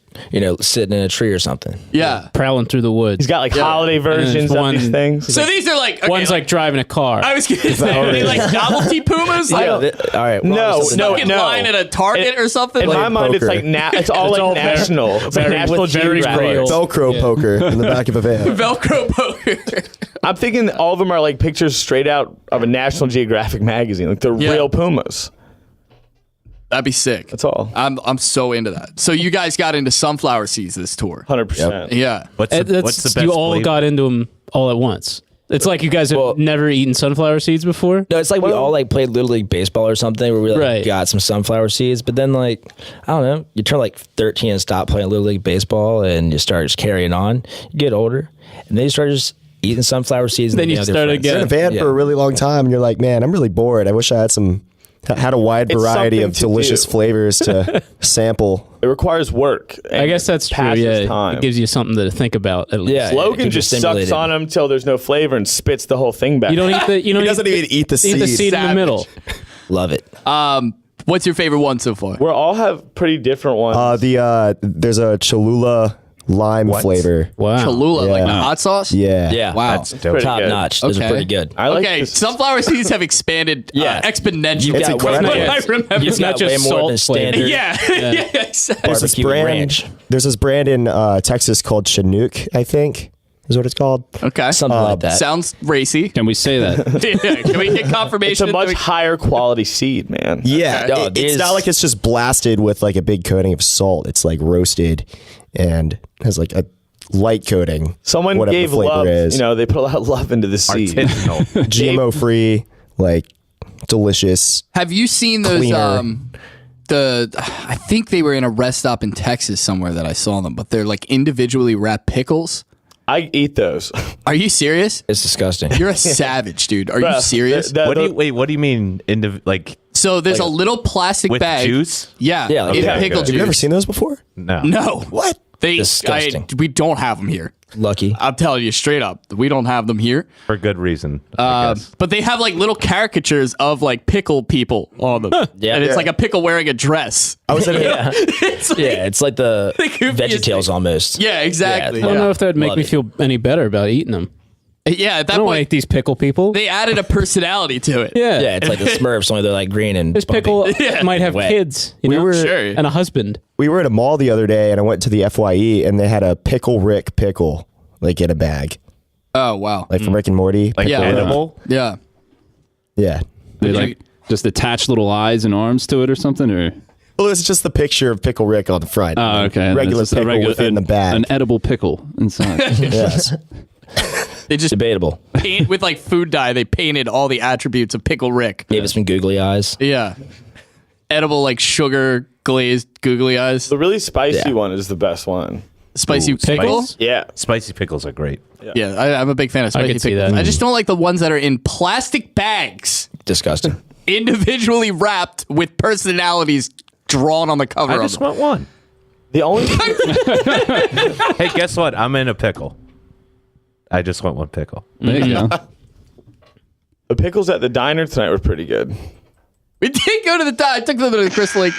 Speaker 8: sitting in a tree or something.
Speaker 3: Yeah.
Speaker 5: Prowling through the woods.
Speaker 7: He's got like holiday versions of
Speaker 5: one-
Speaker 7: these things.
Speaker 3: So these are like okay,
Speaker 5: One's like driving a car.
Speaker 3: I was gonna say are they like novelty Pumas? Like
Speaker 8: All right.
Speaker 7: No,
Speaker 3: stuck in line at a Target or something?
Speaker 7: In
Speaker 3: Like,
Speaker 7: my mind, it's
Speaker 9: poker.
Speaker 7: like it's all like
Speaker 5: all very-
Speaker 7: national. It's like
Speaker 5: very-
Speaker 7: National
Speaker 5: very
Speaker 7: Geographic.
Speaker 5: real.
Speaker 9: Velcro poker in the back of a van.
Speaker 3: Velcro poker.
Speaker 7: I'm thinking all of them are like pictures straight out of a National Geographic magazine, like they're
Speaker 3: Yeah.
Speaker 7: real Pumas.
Speaker 3: That'd be sick.
Speaker 7: That's all.
Speaker 3: I'm so into that. So you guys got into sunflower seeds this tour.
Speaker 7: 100%.
Speaker 3: Yeah.
Speaker 4: What's the best
Speaker 5: you all
Speaker 4: flavor?
Speaker 5: got into them all at once. It's like you guys have never eaten sunflower seeds before.
Speaker 8: No, it's like we all like played Little League Baseball or something where we like
Speaker 5: Right.
Speaker 8: got some sunflower seeds, but then like, I don't know, you turn like 13 and stop playing Little League Baseball and you start just carrying on. You get older and then you start just eating sunflower seeds. And
Speaker 5: Then you
Speaker 8: hang out with
Speaker 5: start
Speaker 8: your
Speaker 5: again.
Speaker 8: friends.
Speaker 9: You're in a van
Speaker 8: Yeah.
Speaker 9: for a really long time, and you're like, man, I'm really bored. I wish I had a wide
Speaker 7: It's
Speaker 9: variety
Speaker 7: something
Speaker 9: of
Speaker 7: to
Speaker 9: delicious
Speaker 7: do.
Speaker 9: flavors to sample.
Speaker 7: It requires work.
Speaker 5: I guess that's true.
Speaker 7: passes
Speaker 5: Yeah,
Speaker 7: time.
Speaker 5: it gives you something to think about at least.
Speaker 8: Yeah.
Speaker 7: Logan
Speaker 8: Keeps you
Speaker 7: just sucks
Speaker 8: stimulated.
Speaker 7: on them till there's no flavor and spits the whole thing back.
Speaker 5: You don't eat the. You don't
Speaker 9: He doesn't even eat the
Speaker 5: eat the
Speaker 9: seed.
Speaker 5: seed in the middle.
Speaker 8: Love it.
Speaker 3: What's your favorite one so far?
Speaker 7: We all have pretty different ones.
Speaker 9: There's a Cholula lime flavor.
Speaker 5: Wow.
Speaker 3: Cholula, like the
Speaker 9: Yeah.
Speaker 3: hot sauce?
Speaker 9: Yeah.
Speaker 8: Yeah.
Speaker 3: Wow.
Speaker 4: That's dope.
Speaker 7: Pretty
Speaker 8: Top
Speaker 7: good.
Speaker 8: notch. Those are
Speaker 3: Okay.
Speaker 8: pretty good.
Speaker 7: I like
Speaker 3: Okay,
Speaker 7: this.
Speaker 3: sunflower seeds have expanded
Speaker 8: Yeah.
Speaker 3: exponentially.
Speaker 8: You've got
Speaker 3: From
Speaker 8: way
Speaker 3: what
Speaker 8: more-
Speaker 3: I remember.
Speaker 8: You've
Speaker 5: It's not
Speaker 8: got
Speaker 5: just
Speaker 8: way more than
Speaker 5: salt flavor.
Speaker 8: standard
Speaker 3: Yeah, yeah, exactly.
Speaker 9: There's this
Speaker 8: barbecue
Speaker 9: brand.
Speaker 8: ranch.
Speaker 9: There's this brand in Texas called Chinook, I think, is what it's called.
Speaker 3: Okay.
Speaker 8: Something like that.
Speaker 3: Sounds racy.
Speaker 5: Can we say that?
Speaker 3: Yeah, can we get
Speaker 7: It's
Speaker 3: confirmation?
Speaker 7: a much higher quality seed, man.
Speaker 9: Yeah,
Speaker 8: Okay.
Speaker 9: it's not like it's just blasted with like a big coating of salt. It's like roasted and has like a light coating.
Speaker 7: Someone
Speaker 9: whatever
Speaker 7: gave
Speaker 9: the flavor
Speaker 7: love.
Speaker 9: is.
Speaker 7: They put a lot of love into the seed.
Speaker 4: Artisanal.
Speaker 9: GMO free, like delicious.
Speaker 3: Have you seen those?
Speaker 9: Cleaner.
Speaker 3: I think they were in a rest stop in Texas somewhere that I saw them, but they're like individually wrapped pickles.
Speaker 7: I eat those.
Speaker 3: Are you serious?
Speaker 8: It's disgusting.
Speaker 3: You're a savage, dude. Are
Speaker 7: Bruh,
Speaker 3: you serious?
Speaker 7: the-
Speaker 4: What do you mean?
Speaker 3: So there's a little plastic
Speaker 4: with
Speaker 3: bag.
Speaker 4: juice?
Speaker 3: Yeah,
Speaker 8: Yeah, like
Speaker 3: in
Speaker 8: that.
Speaker 3: pickle
Speaker 4: Have
Speaker 3: juice.
Speaker 9: Have you ever seen those before?
Speaker 4: No.
Speaker 3: No.
Speaker 9: What?
Speaker 8: Disgusting.
Speaker 3: We don't have them here.
Speaker 8: Lucky.
Speaker 3: I'm telling you straight up, we don't have them here.
Speaker 4: For good reason. I guess.
Speaker 3: But they have like little caricatures of like pickle people on them.
Speaker 8: Yeah.
Speaker 3: And it's
Speaker 8: Yeah.
Speaker 3: like a pickle wearing a dress.
Speaker 9: I was at a,
Speaker 8: Yeah.
Speaker 3: It's like-
Speaker 8: Yeah, it's like the
Speaker 3: goofiest
Speaker 8: VeggieTales
Speaker 3: thing.
Speaker 8: almost.
Speaker 3: Yeah, exactly.
Speaker 8: Yeah,
Speaker 5: I don't know if that would make
Speaker 8: Love
Speaker 5: me
Speaker 8: it.
Speaker 5: feel any better about eating them.
Speaker 3: Yeah, at
Speaker 5: I
Speaker 3: that
Speaker 5: don't
Speaker 3: point,
Speaker 5: like these pickle people.
Speaker 3: they added a personality to it.
Speaker 5: Yeah.
Speaker 8: Yeah, it's like the Smurfs, only they're like green and
Speaker 5: This
Speaker 8: bumpy.
Speaker 5: pickle
Speaker 3: Yeah.
Speaker 5: might have
Speaker 8: Wet.
Speaker 5: kids,
Speaker 9: We were-
Speaker 3: Sure.
Speaker 5: and a husband.
Speaker 9: we were at a mall the other day, and I went to the FYE, and they had a Pickle Rick pickle, like in a bag,
Speaker 3: Oh, wow.
Speaker 9: like from Rick and Morty.
Speaker 4: Like
Speaker 3: Yeah.
Speaker 4: edible?
Speaker 3: Yeah.
Speaker 9: Yeah.
Speaker 6: They like just attach little eyes and arms to it or something, or
Speaker 9: Well, it's just the picture of Pickle Rick on the front.
Speaker 6: oh, okay,
Speaker 9: Regular
Speaker 6: It's just
Speaker 9: pickle within the bag.
Speaker 6: an edible pickle inside.
Speaker 9: Yes.
Speaker 3: They just
Speaker 8: Debatable.
Speaker 3: paint with like food dye. They painted all the attributes of Pickle Rick.
Speaker 8: Gave us some googly eyes.
Speaker 3: Yeah. Edible like sugar glazed googly eyes.
Speaker 7: The really spicy
Speaker 8: Yeah.
Speaker 7: one is the best one.
Speaker 3: Spicy
Speaker 4: Ooh,
Speaker 3: pickle.
Speaker 4: spice.
Speaker 7: Yeah.
Speaker 4: Spicy pickles are great.
Speaker 3: Yeah, I'm a big fan of spicy
Speaker 5: could see
Speaker 3: pickles.
Speaker 5: that.
Speaker 3: I just don't like the ones that are in plastic bags,
Speaker 8: Disgusting.
Speaker 3: individually wrapped with personalities drawn on the cover
Speaker 4: I
Speaker 3: of
Speaker 4: just
Speaker 3: them.
Speaker 4: want one.
Speaker 7: The only
Speaker 4: Hey, guess what? I'm in a pickle. I just want one pickle.
Speaker 6: There you go.
Speaker 7: the pickles at the diner tonight were pretty good.
Speaker 3: We did go to the I took them to the Crystal Lake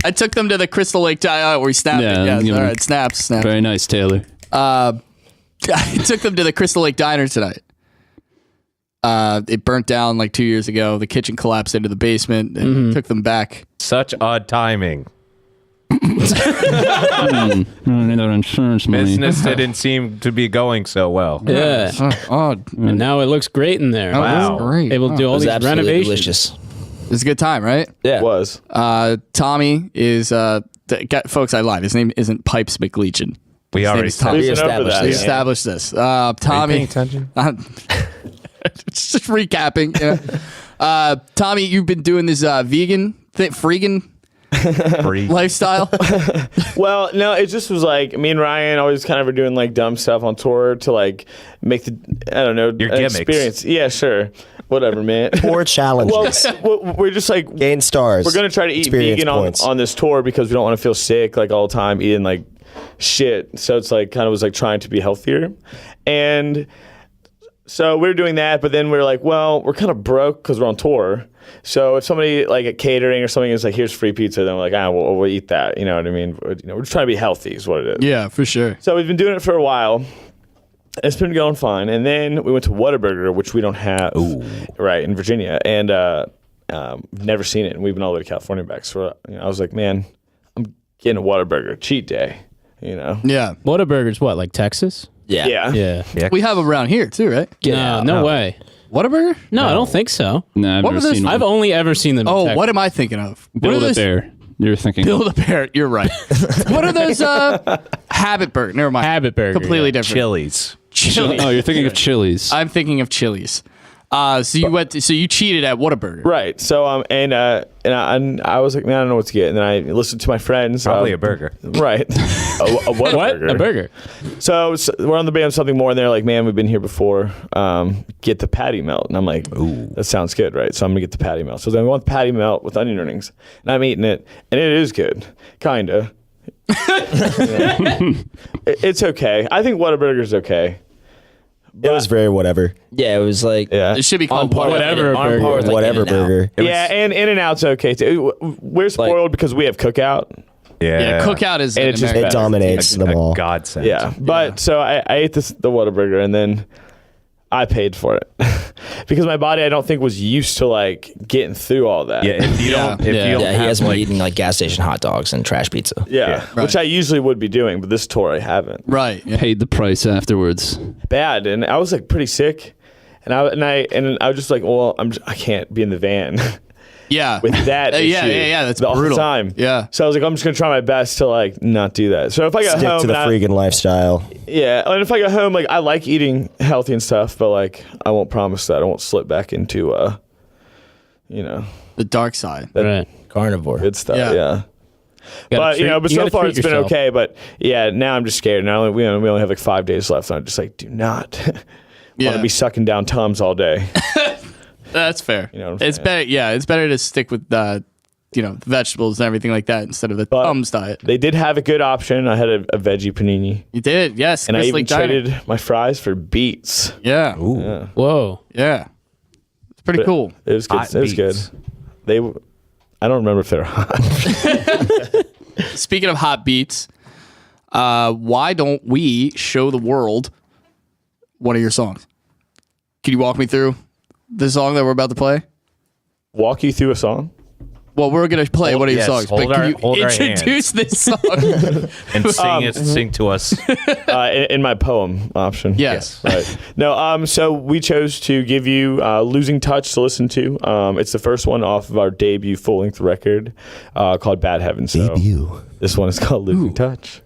Speaker 3: I took them to the Crystal Lake where we snapped
Speaker 6: Yeah,
Speaker 3: it. Yes,
Speaker 6: give
Speaker 3: all
Speaker 6: them-
Speaker 3: right, snaps.
Speaker 6: Very nice, Taylor.
Speaker 3: I took them to the Crystal Lake Diner tonight. It burnt down like 2 years ago. The kitchen collapsed into the basement and took them back.
Speaker 4: Such odd timing.
Speaker 6: Another insurance money.
Speaker 4: Business didn't seem to be going so well.
Speaker 5: Yeah. And now it looks great in there.
Speaker 3: Wow. Great.
Speaker 5: Able to do all
Speaker 8: It was
Speaker 5: these
Speaker 8: absolutely
Speaker 5: renovations.
Speaker 8: delicious.
Speaker 3: It's a good time, right?
Speaker 8: Yeah.
Speaker 7: It was.
Speaker 3: Tommy is folks. I lied. His name isn't Pipes McLeachin.
Speaker 4: We
Speaker 3: His name
Speaker 4: already
Speaker 3: is Tommy.
Speaker 7: We've been over
Speaker 8: established
Speaker 7: that.
Speaker 3: We
Speaker 8: this.
Speaker 3: established this. Tommy.
Speaker 4: attention?
Speaker 3: Just recapping. Tommy, you've been doing this vegan freegan lifestyle.
Speaker 7: Well, no, it just was like me and Ryan always kind of were doing like dumb stuff on tour to like make the
Speaker 4: Your gimmicks.
Speaker 7: experience. Yeah, sure, whatever, man.
Speaker 9: Or challenges.
Speaker 7: Well, we're just like
Speaker 9: Gain stars.
Speaker 7: we're gonna try to eat
Speaker 9: experience
Speaker 7: vegan
Speaker 9: points.
Speaker 7: on this tour because we don't want to feel sick like all the time eating like shit. So it's like kind of was like trying to be healthier, and so we were doing that. But then we were like, well, we're kind of broke because we're on tour. So if somebody like at catering or something is like, here's free pizza, then we're like, we'll eat that. You know what I mean? We're just trying to be healthy is what it is.
Speaker 3: Yeah, for sure.
Speaker 7: So we've been doing it for a while. It's been going fine. And then we went to Whataburger, which we don't have right in Virginia. And never seen it. And we've been all the way to California back. So I was like, man, I'm getting a Whataburger cheat day, you know?
Speaker 3: Yeah,
Speaker 5: Whataburger's what, like Texas?
Speaker 7: Yeah.
Speaker 5: Yeah.
Speaker 3: we have them around here too, right?
Speaker 5: No way.
Speaker 3: Whataburger?
Speaker 5: No, I don't think so.
Speaker 6: No, I've
Speaker 3: What
Speaker 6: never
Speaker 3: were those-
Speaker 6: seen one.
Speaker 5: I've only ever seen them. in
Speaker 3: Oh,
Speaker 5: Texas.
Speaker 3: what am I thinking of? What are
Speaker 6: Build a
Speaker 3: those-
Speaker 6: bear. You're thinking.
Speaker 3: Build a Bear. You're right. What are those? Habit Burger. Never mind.
Speaker 5: Habit Burger,
Speaker 3: Completely
Speaker 5: yeah.
Speaker 3: different.
Speaker 4: Chili's.
Speaker 3: Chili's.
Speaker 6: Oh, you're thinking of Chili's.
Speaker 3: I'm thinking of Chili's. So you went. So you cheated at Whataburger.
Speaker 7: Right. So and I was like, man, I don't know what to get. And then I listened to my friends.
Speaker 4: Probably a burger.
Speaker 7: Right. a
Speaker 5: What?
Speaker 7: Whataburger.
Speaker 5: A burger.
Speaker 7: So we're on the band something more, and they're like, man, we've been here before. Get the patty melt. And I'm like, ooh, that sounds good, right? So I'm gonna get the patty melt. So then I want the patty melt with onion rings, and I'm eating it, and it is good, kinda. It's okay. I think Whataburger's okay.
Speaker 9: It was very whatever.
Speaker 8: Yeah, it was like
Speaker 7: Yeah.
Speaker 3: It should be
Speaker 8: on
Speaker 3: called
Speaker 8: par
Speaker 5: whatever
Speaker 8: on
Speaker 5: burger.
Speaker 8: par with, like,
Speaker 9: Whatever
Speaker 8: In-N-Out.
Speaker 9: burger.
Speaker 7: Yeah, and In-N-Out's okay too. We're spoiled because we have Cookout.
Speaker 3: Yeah, Cookout is
Speaker 7: And
Speaker 3: an
Speaker 7: it's just-
Speaker 9: It
Speaker 3: American.
Speaker 9: dominates them all.
Speaker 4: Godsend.
Speaker 7: Yeah, but so I ate the Whataburger, and then I paid for it because my body I don't think was used to like getting through all that.
Speaker 4: Yeah, if you don't, if
Speaker 5: Yeah.
Speaker 4: you don't
Speaker 8: Yeah, he
Speaker 4: have,
Speaker 8: has been
Speaker 4: like,
Speaker 8: eating like gas station hot dogs and trash pizza.
Speaker 7: Yeah, which I usually would be doing, but this tour I haven't.
Speaker 3: Right. Yeah.
Speaker 6: Paid the price afterwards.
Speaker 7: Bad, and I was like pretty sick, and I was just like, well, I can't be in the van
Speaker 3: Yeah.
Speaker 7: with that.
Speaker 3: Yeah,
Speaker 7: issue
Speaker 3: yeah. That's
Speaker 7: all
Speaker 3: brutal.
Speaker 7: the time.
Speaker 3: Yeah.
Speaker 7: So I was like, I'm just gonna try my best to like not do that. So if I got
Speaker 9: Stick
Speaker 7: home,
Speaker 9: to the
Speaker 7: and
Speaker 9: freaking lifestyle.
Speaker 7: yeah, and if I got home, like I like eating healthy and stuff, but like I won't promise that I won't slip back into
Speaker 3: The dark side.
Speaker 5: Right.
Speaker 8: Carnivore.
Speaker 7: good stuff.
Speaker 3: Yeah.
Speaker 7: Yeah.
Speaker 5: Gotta
Speaker 7: But
Speaker 5: treat-
Speaker 7: but
Speaker 5: you
Speaker 7: so
Speaker 5: gotta
Speaker 7: far
Speaker 5: treat
Speaker 7: it's been
Speaker 5: yourself.
Speaker 7: okay. But yeah, now I'm just scared. Now we only have like 5 days left, and I'm just like, do not want
Speaker 3: Yeah.
Speaker 7: to be sucking down Tums all day.
Speaker 3: That's fair.
Speaker 7: You know what I'm
Speaker 3: It's
Speaker 7: saying?
Speaker 3: better. Yeah, it's better to stick with vegetables and everything like that instead of the
Speaker 7: But-
Speaker 3: Tums diet.
Speaker 7: They did have a good option. I had a veggie panini,
Speaker 3: You did, yes.
Speaker 7: and I
Speaker 3: Chris
Speaker 7: even
Speaker 3: Lake Diner.
Speaker 7: traded my fries for beets.
Speaker 3: Yeah.
Speaker 5: Whoa.
Speaker 3: Yeah. It's pretty cool.
Speaker 7: It was good.
Speaker 4: Hot
Speaker 7: It was good.
Speaker 4: beets.
Speaker 7: I don't remember if they were hot.
Speaker 3: Speaking of hot beats, why don't we show the world one of your songs? Can you walk me through the song that we're about to play?
Speaker 7: Walk you through a song.
Speaker 3: Well, we're going to play one of your
Speaker 4: yes,
Speaker 3: songs,
Speaker 4: hold
Speaker 3: but can
Speaker 4: our-
Speaker 3: you
Speaker 4: hold our
Speaker 3: introduce this song?
Speaker 4: and sing to us.
Speaker 7: In my poem option.
Speaker 3: Yes.
Speaker 7: Right. No, so we chose to give you Losing Touch to listen to. It's the first one off of our debut full-length record called Bad Heaven. So
Speaker 9: Debut.
Speaker 7: this one is called Losing Touch.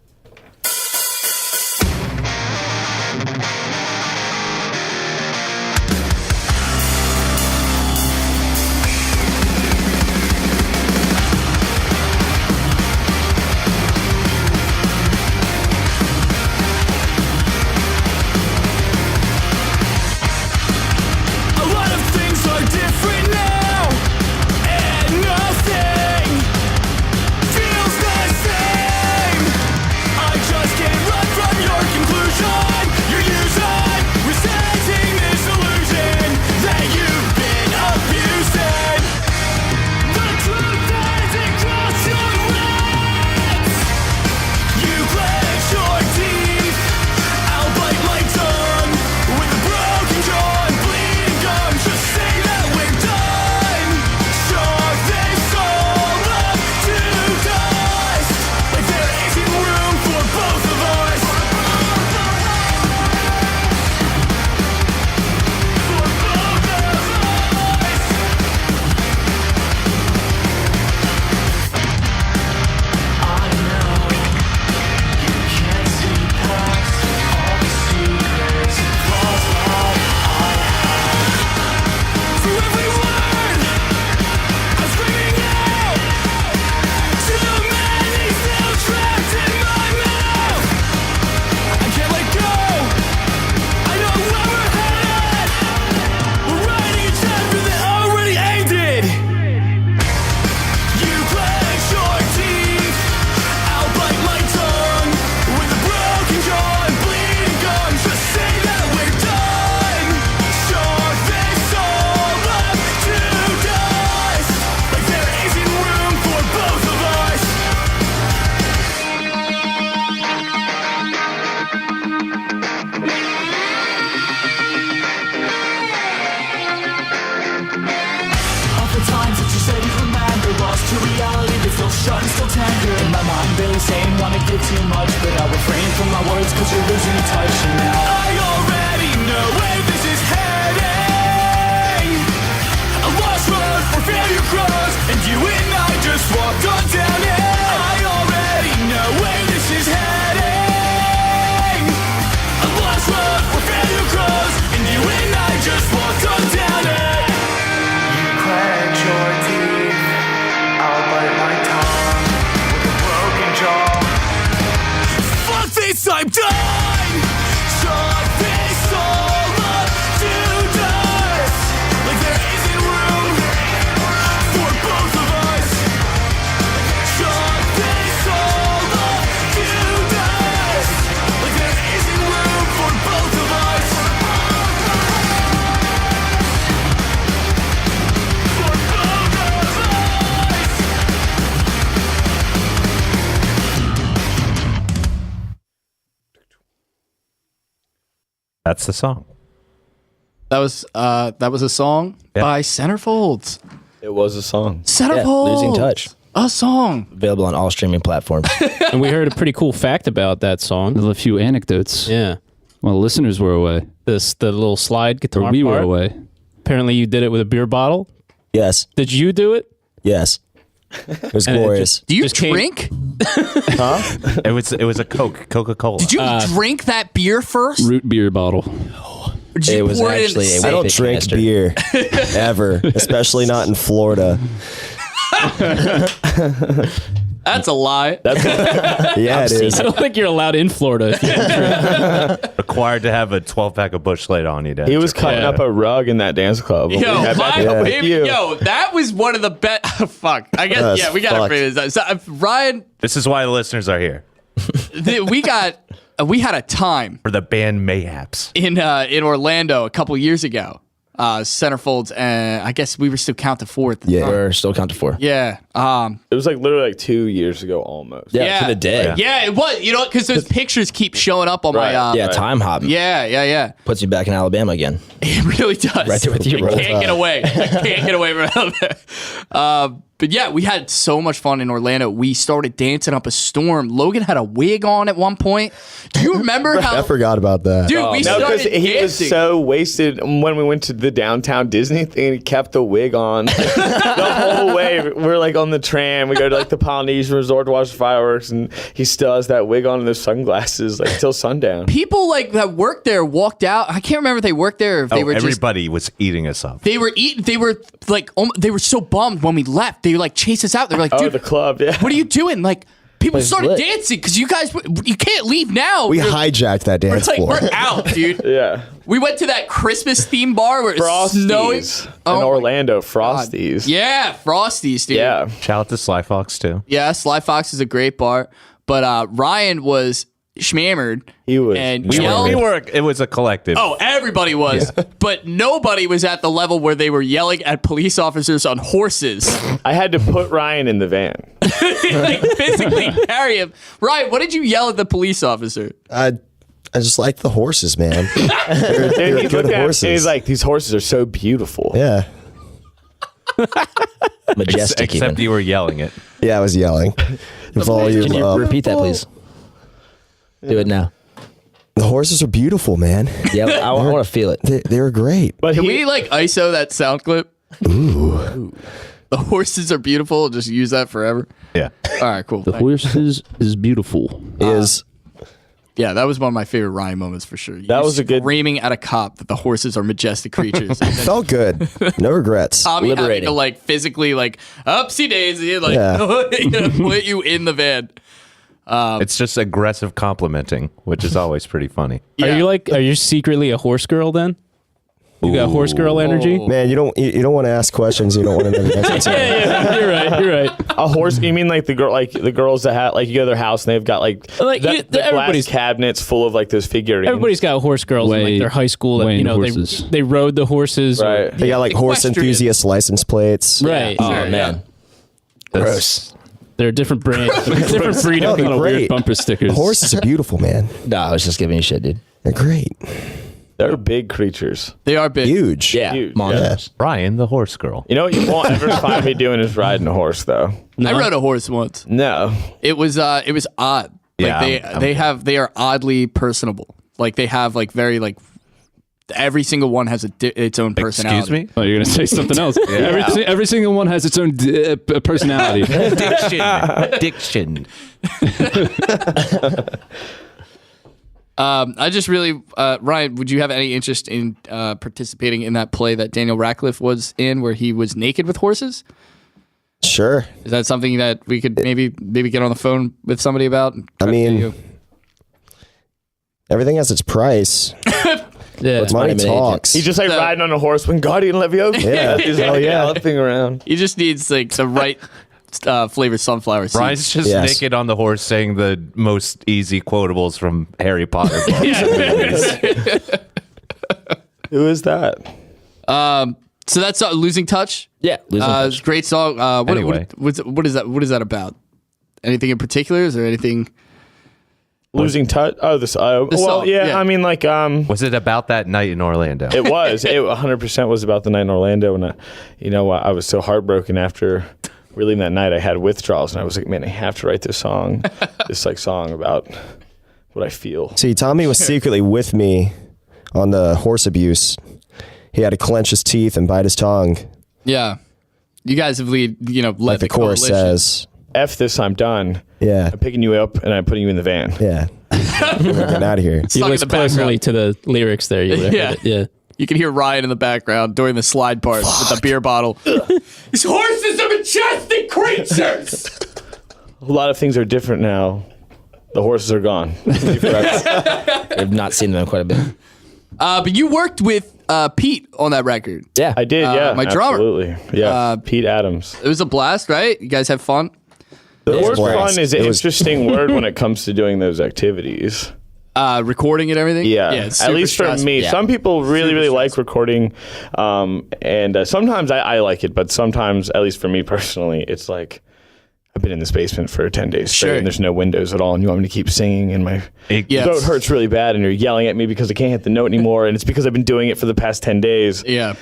Speaker 10: A lot of things are different now, and nothing feels the same. I'm barely sane, wanna give too much, but I'll refrain from my words cause you're losing touch. And now I already know where this is heading. A lost road where failure grows, and you and I just walked on down it. I already know where this is heading. A lost road where failure grows, and you and I just walked on down it. You clench your teeth, I'll bite my tongue with a broken jaw. Fuck this, I'm done. Chalk this all up to dust. Like there isn't room for both of us. Chalk this all up to dust. Like there isn't room for both of us. For both of us.
Speaker 4: That's the song.
Speaker 3: That was a song by Centerfolds.
Speaker 7: It was a song.
Speaker 3: Centerfolds.
Speaker 8: Losing Touch.
Speaker 3: A song.
Speaker 8: Available on all streaming platforms.
Speaker 5: And we heard a pretty cool fact about that song.
Speaker 6: There's a few anecdotes.
Speaker 5: Yeah.
Speaker 6: Well, listeners were away.
Speaker 5: The little slide guitar
Speaker 6: Or we were
Speaker 5: part.
Speaker 6: away.
Speaker 5: Apparently you did it with a beer bottle.
Speaker 9: Yes.
Speaker 5: Did you do it?
Speaker 9: Yes. It was
Speaker 5: And it
Speaker 9: glorious.
Speaker 3: Do you
Speaker 5: Just came-
Speaker 3: drink?
Speaker 4: It was a Coca-Cola.
Speaker 3: Did you drink that beer first?
Speaker 6: Root beer bottle.
Speaker 3: Or did you
Speaker 8: It was
Speaker 3: pour
Speaker 8: actually
Speaker 3: it in
Speaker 8: a
Speaker 9: I don't
Speaker 8: big
Speaker 9: drink
Speaker 8: canister.
Speaker 9: beer ever, especially not in Florida.
Speaker 3: That's a lie.
Speaker 9: Yeah, it is.
Speaker 5: I don't think you're allowed in Florida. If you
Speaker 4: required to have a 12-pack of Busch Light on you.
Speaker 7: He was cutting up a rug in that dance club.
Speaker 3: Yo,
Speaker 9: Yeah.
Speaker 3: yo, that was one of the best. Fuck. I guess,
Speaker 9: That's
Speaker 3: yeah, we got to
Speaker 9: fucked.
Speaker 3: figure this out. So, Ryan,
Speaker 4: This is why the listeners are here.
Speaker 3: we had a time
Speaker 4: For the band Mayhaps.
Speaker 3: in Orlando a couple years ago. Centerfolds, and I guess we were still counting four at the
Speaker 9: Yeah.
Speaker 3: time.
Speaker 8: We're still counted for.
Speaker 3: Yeah.
Speaker 7: It was like literally like 2 years ago almost.
Speaker 8: Yeah, to the day.
Speaker 3: Yeah, it was. You know, because those pictures keep showing up on my.
Speaker 7: Right.
Speaker 8: Yeah, time hopping.
Speaker 3: Yeah.
Speaker 8: Puts you back in Alabama again.
Speaker 3: It really does.
Speaker 8: Right there with you,
Speaker 3: I
Speaker 8: bro.
Speaker 3: can't get away. I can't get away from that. But yeah, we had so much fun in Orlando. We started dancing up a storm. Logan had a wig on at one point. Do you remember how?
Speaker 9: I forgot about that.
Speaker 3: Dude, we
Speaker 7: No,
Speaker 3: started
Speaker 7: because he was
Speaker 3: dancing.
Speaker 7: so wasted when we went to the downtown Disney thing. He kept the wig on the whole way. We're like on the tram. We go to like the Polynesian Resort to watch the fireworks, and he still has that wig on and those sunglasses like till sundown.
Speaker 3: People like that worked there walked out. I can't remember if they worked there or if they were just.
Speaker 4: Everybody was eating us up.
Speaker 3: They were eating. They were like. They were so bummed when we left. They were like chase us out. They were like,
Speaker 7: Oh,
Speaker 3: dude,
Speaker 7: the club, yeah.
Speaker 3: what are you doing? Like, people
Speaker 8: Place is
Speaker 3: started
Speaker 8: lit.
Speaker 3: dancing because you guys, you can't leave now.
Speaker 9: We
Speaker 3: We're-
Speaker 9: hijacked that dance
Speaker 3: It's like
Speaker 9: floor.
Speaker 3: we're out, dude.
Speaker 7: Yeah.
Speaker 3: We went to that Christmas theme bar where it's snowing.
Speaker 7: Frosties in
Speaker 3: Oh my
Speaker 7: Orlando.
Speaker 3: God.
Speaker 7: Frosties.
Speaker 3: Yeah, Frosties, dude.
Speaker 7: Yeah.
Speaker 4: Shout out to Sly Fox, too.
Speaker 3: Yeah, Sly Fox is a great bar. But Ryan was schmammered.
Speaker 7: He was.
Speaker 3: And
Speaker 4: It was a collective.
Speaker 3: Oh, everybody was. But nobody was at the level where they were yelling at police officers on horses.
Speaker 7: I had to put Ryan in the van.
Speaker 3: Like physically carry him. Ryan, what did you yell at the police officer?
Speaker 9: I just like the horses, man. They're
Speaker 7: And he
Speaker 9: good
Speaker 7: looked at him
Speaker 9: horses.
Speaker 7: and he's like, these horses are so beautiful.
Speaker 9: yeah.
Speaker 8: Majestic
Speaker 4: Except
Speaker 8: even.
Speaker 4: you were yelling it.
Speaker 9: Yeah, I was yelling. Volume
Speaker 8: Can you
Speaker 9: up.
Speaker 8: repeat that, please? Do it now.
Speaker 9: The horses are beautiful, man.
Speaker 8: Yeah, I want to feel it.
Speaker 9: They were great.
Speaker 7: But
Speaker 3: Can
Speaker 7: he,
Speaker 3: we like ISO that sound clip? Ooh. The horses are beautiful. Just use that forever.
Speaker 4: Yeah.
Speaker 3: All right, cool.
Speaker 6: The horses is beautiful.
Speaker 9: Is
Speaker 3: Yeah, that was one of my favorite Ryan moments for sure.
Speaker 7: That was a good-
Speaker 3: screaming at a cop that the horses are majestic creatures. And then
Speaker 9: felt good. No regrets.
Speaker 3: Tommy having
Speaker 8: liberating.
Speaker 3: to like physically like upsy daisy, like
Speaker 9: Yeah.
Speaker 3: you know, put you in the van.
Speaker 4: It's just aggressive complimenting, which is always pretty funny.
Speaker 3: Yeah.
Speaker 5: are you secretly a horse girl then? You got horse girl energy?
Speaker 9: Man, you don't want to ask questions you don't want to know the answer to.
Speaker 5: Yeah, you're right.
Speaker 7: a horse? You mean like the girls that have like you go to their house and they've got like
Speaker 5: Like,
Speaker 7: the glass
Speaker 5: everybody's-
Speaker 7: cabinets full of like those figurines.
Speaker 5: Everybody's got horse girls in like
Speaker 6: Way-
Speaker 5: their high school that
Speaker 6: way
Speaker 5: you know
Speaker 6: into horses.
Speaker 5: they rode the horses.
Speaker 7: Right.
Speaker 9: They got like horse
Speaker 3: Equestrian.
Speaker 9: enthusiast license plates.
Speaker 5: Right.
Speaker 8: Oh,
Speaker 3: Sure,
Speaker 8: man.
Speaker 9: Gross.
Speaker 5: They're a different brand, different breed
Speaker 9: No,
Speaker 5: of
Speaker 9: they're
Speaker 6: Little
Speaker 9: great.
Speaker 6: weird bumper stickers.
Speaker 9: The horses are beautiful, man.
Speaker 8: No, I was just giving you shit, dude.
Speaker 9: They're great.
Speaker 7: They're big creatures.
Speaker 3: They are big.
Speaker 9: Huge.
Speaker 8: Yeah,
Speaker 7: Huge,
Speaker 8: monsters.
Speaker 4: Brian, the horse girl.
Speaker 7: You know what you won't ever find me doing is riding a horse, though.
Speaker 3: I rode a horse once.
Speaker 7: No.
Speaker 3: It was odd.
Speaker 4: Yeah,
Speaker 3: Like they are oddly personable. Like they have like very like every single one has its own personality.
Speaker 4: Excuse me?
Speaker 6: Oh, you're gonna say something else. Every single one has its own personality.
Speaker 4: Diction.
Speaker 3: I just really, Ryan, would you have any interest in participating in that play that Daniel Radcliffe was in, where he was naked with horses?
Speaker 9: Sure.
Speaker 3: Is that something that we could maybe get on the phone with somebody about?
Speaker 9: I mean, everything has its price.
Speaker 5: Yeah.
Speaker 9: Money talks.
Speaker 7: He's just like riding on a horse when Guardian Leviosa.
Speaker 9: Yeah.
Speaker 7: He's like galloping around.
Speaker 3: He just needs like the right flavored sunflower seeds.
Speaker 4: Brian's just
Speaker 9: Yes.
Speaker 4: naked on the horse saying the most easy quotables from Harry Potter books.
Speaker 7: Who is that?
Speaker 3: So that's Losing Touch.
Speaker 8: Yeah, Losing Touch.
Speaker 3: Great song.
Speaker 4: Anyway.
Speaker 3: What is that? What is that about? Anything in particular? Is there anything?
Speaker 7: Losing touch? Oh, this. Well,
Speaker 3: song,
Speaker 7: yeah,
Speaker 3: yeah.
Speaker 7: I mean, like,
Speaker 4: Was it about that night in Orlando?
Speaker 7: it was. It 100% was about the night in Orlando, and I was so heartbroken after we leaving that night. I had withdrawals, and I was like, man, I have to write this song, song about what I feel.
Speaker 9: See, Tommy was secretly with me on the horse abuse. He had to clench his teeth and bite his tongue,
Speaker 3: Yeah, you guys have led
Speaker 9: like the chorus
Speaker 3: coalition.
Speaker 9: says.
Speaker 7: F this, I'm done.
Speaker 9: Yeah.
Speaker 7: I'm picking you up, and I'm putting you in the van.
Speaker 9: Yeah. We're getting out of here.
Speaker 5: You
Speaker 3: Stuck in
Speaker 5: listen
Speaker 3: the background.
Speaker 5: closely to the lyrics there. You would have
Speaker 3: Yeah.
Speaker 5: heard it. Yeah.
Speaker 3: You can hear Ryan in the background during the slide part with the beer bottle. These horses are majestic creatures.
Speaker 7: A lot of things are different now. The horses are gone.
Speaker 8: I've not seen them quite a bit.
Speaker 3: But you worked with Pete on that record.
Speaker 8: Yeah,
Speaker 7: I did, yeah.
Speaker 3: my drummer.
Speaker 7: Absolutely. Yeah. Pete Adams.
Speaker 3: It was a blast, right? You guys have fun?
Speaker 7: The word
Speaker 9: blast.
Speaker 7: fun is an
Speaker 9: It was-
Speaker 7: interesting word when it comes to doing those activities.
Speaker 3: Recording and everything?
Speaker 7: Yeah,
Speaker 3: it's
Speaker 7: at
Speaker 3: super
Speaker 7: least for
Speaker 3: stressful.
Speaker 7: me.
Speaker 8: Yeah.
Speaker 7: Some people really like recording, and sometimes I like it, but sometimes, at least for me personally, it's like I've been in this basement for 10 days straight,
Speaker 3: Sure.
Speaker 7: and there's no windows at all, and you want me to keep singing, and my
Speaker 3: Yeah.
Speaker 7: throat hurts really bad, and you're yelling at me because I can't hit the note anymore, and it's because I've been doing it for the past 10 days.
Speaker 3: Yeah.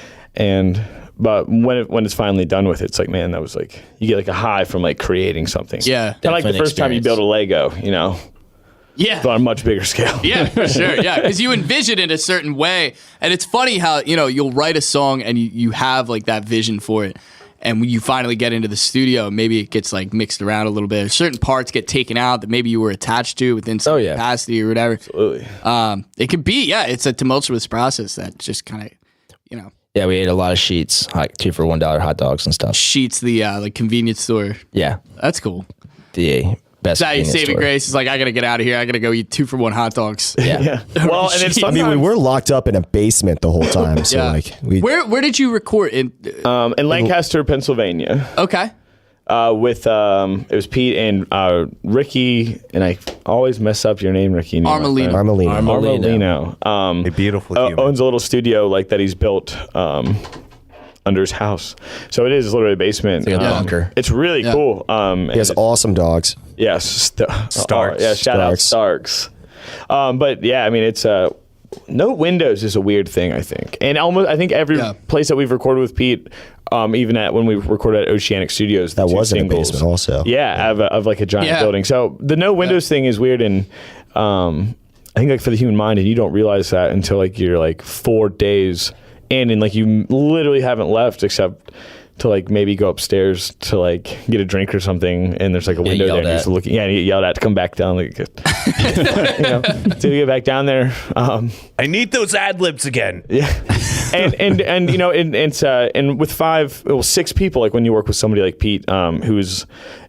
Speaker 7: But when it's finally done with, it's like, man, that was like, you get like a high from like creating something.
Speaker 3: Yeah.
Speaker 7: Kind of like the
Speaker 8: Definite
Speaker 7: first time you
Speaker 8: experience.
Speaker 7: build a Lego,
Speaker 3: Yeah.
Speaker 7: but on a much bigger scale.
Speaker 3: Yeah, for sure. Yeah, because you envision it a certain way, and it's funny how you'll write a song and you have like that vision for it, and when you finally get into the studio, maybe it gets like mixed around a little bit. Certain parts get taken out that maybe you were attached to within some capacity or whatever.
Speaker 7: Absolutely.
Speaker 3: It could be it's a tumultuous process that just kind of
Speaker 8: yeah. We ate a lot of sheets, like 2 for $1 hot dogs and stuff.
Speaker 3: sheets the like convenience store.
Speaker 8: Yeah,
Speaker 3: That's cool.
Speaker 8: the best.
Speaker 3: Is that your
Speaker 8: convenience
Speaker 3: saving
Speaker 8: store.
Speaker 3: grace? Is like I gotta get out of here. I gotta go eat 2 for $1 hot dogs.
Speaker 8: Yeah.
Speaker 7: Yeah. Well, and then
Speaker 9: I
Speaker 7: sometimes,
Speaker 9: mean, we were locked up in a basement the whole time. So,
Speaker 3: Yeah.
Speaker 9: like, we.
Speaker 3: Where did you record in?
Speaker 7: in Lancaster, Pennsylvania,
Speaker 3: Okay.
Speaker 7: with it was Pete and Ricky, and I always mess up your name, Ricky.
Speaker 3: Armelino.
Speaker 9: Armelino.
Speaker 7: Armelino.
Speaker 4: A beautiful human.
Speaker 7: Owns a little studio like that he's built under his house. So it is literally a basement.
Speaker 8: It's like a bunker.
Speaker 7: It's really
Speaker 3: Yeah.
Speaker 7: cool.
Speaker 9: He has awesome dogs.
Speaker 7: Yes,
Speaker 4: Starks.
Speaker 7: Yeah, shout out
Speaker 9: Starks.
Speaker 7: Starks. But yeah, I mean, it's no windows is a weird thing, I think, and I think every place that we've recorded with Pete, even when we recorded at Oceanic Studios, the
Speaker 9: That
Speaker 7: two
Speaker 9: was in a
Speaker 7: singles,
Speaker 9: basement also.
Speaker 7: Yeah, of like a giant
Speaker 3: Yeah.
Speaker 7: building. So the no windows thing is weird, and I think like for the human mind, and you don't realize that until like you're like 4 days in, and like you literally haven't left except to like maybe go upstairs to like get a drink or something, and there's like a window there, and you're just looking. Yeah, and you get yelled at to come back down. Like, to get back down there.
Speaker 4: I need those ad libs again.
Speaker 7: Yeah, and it's and with 6 people, like when you work with somebody like Pete, who's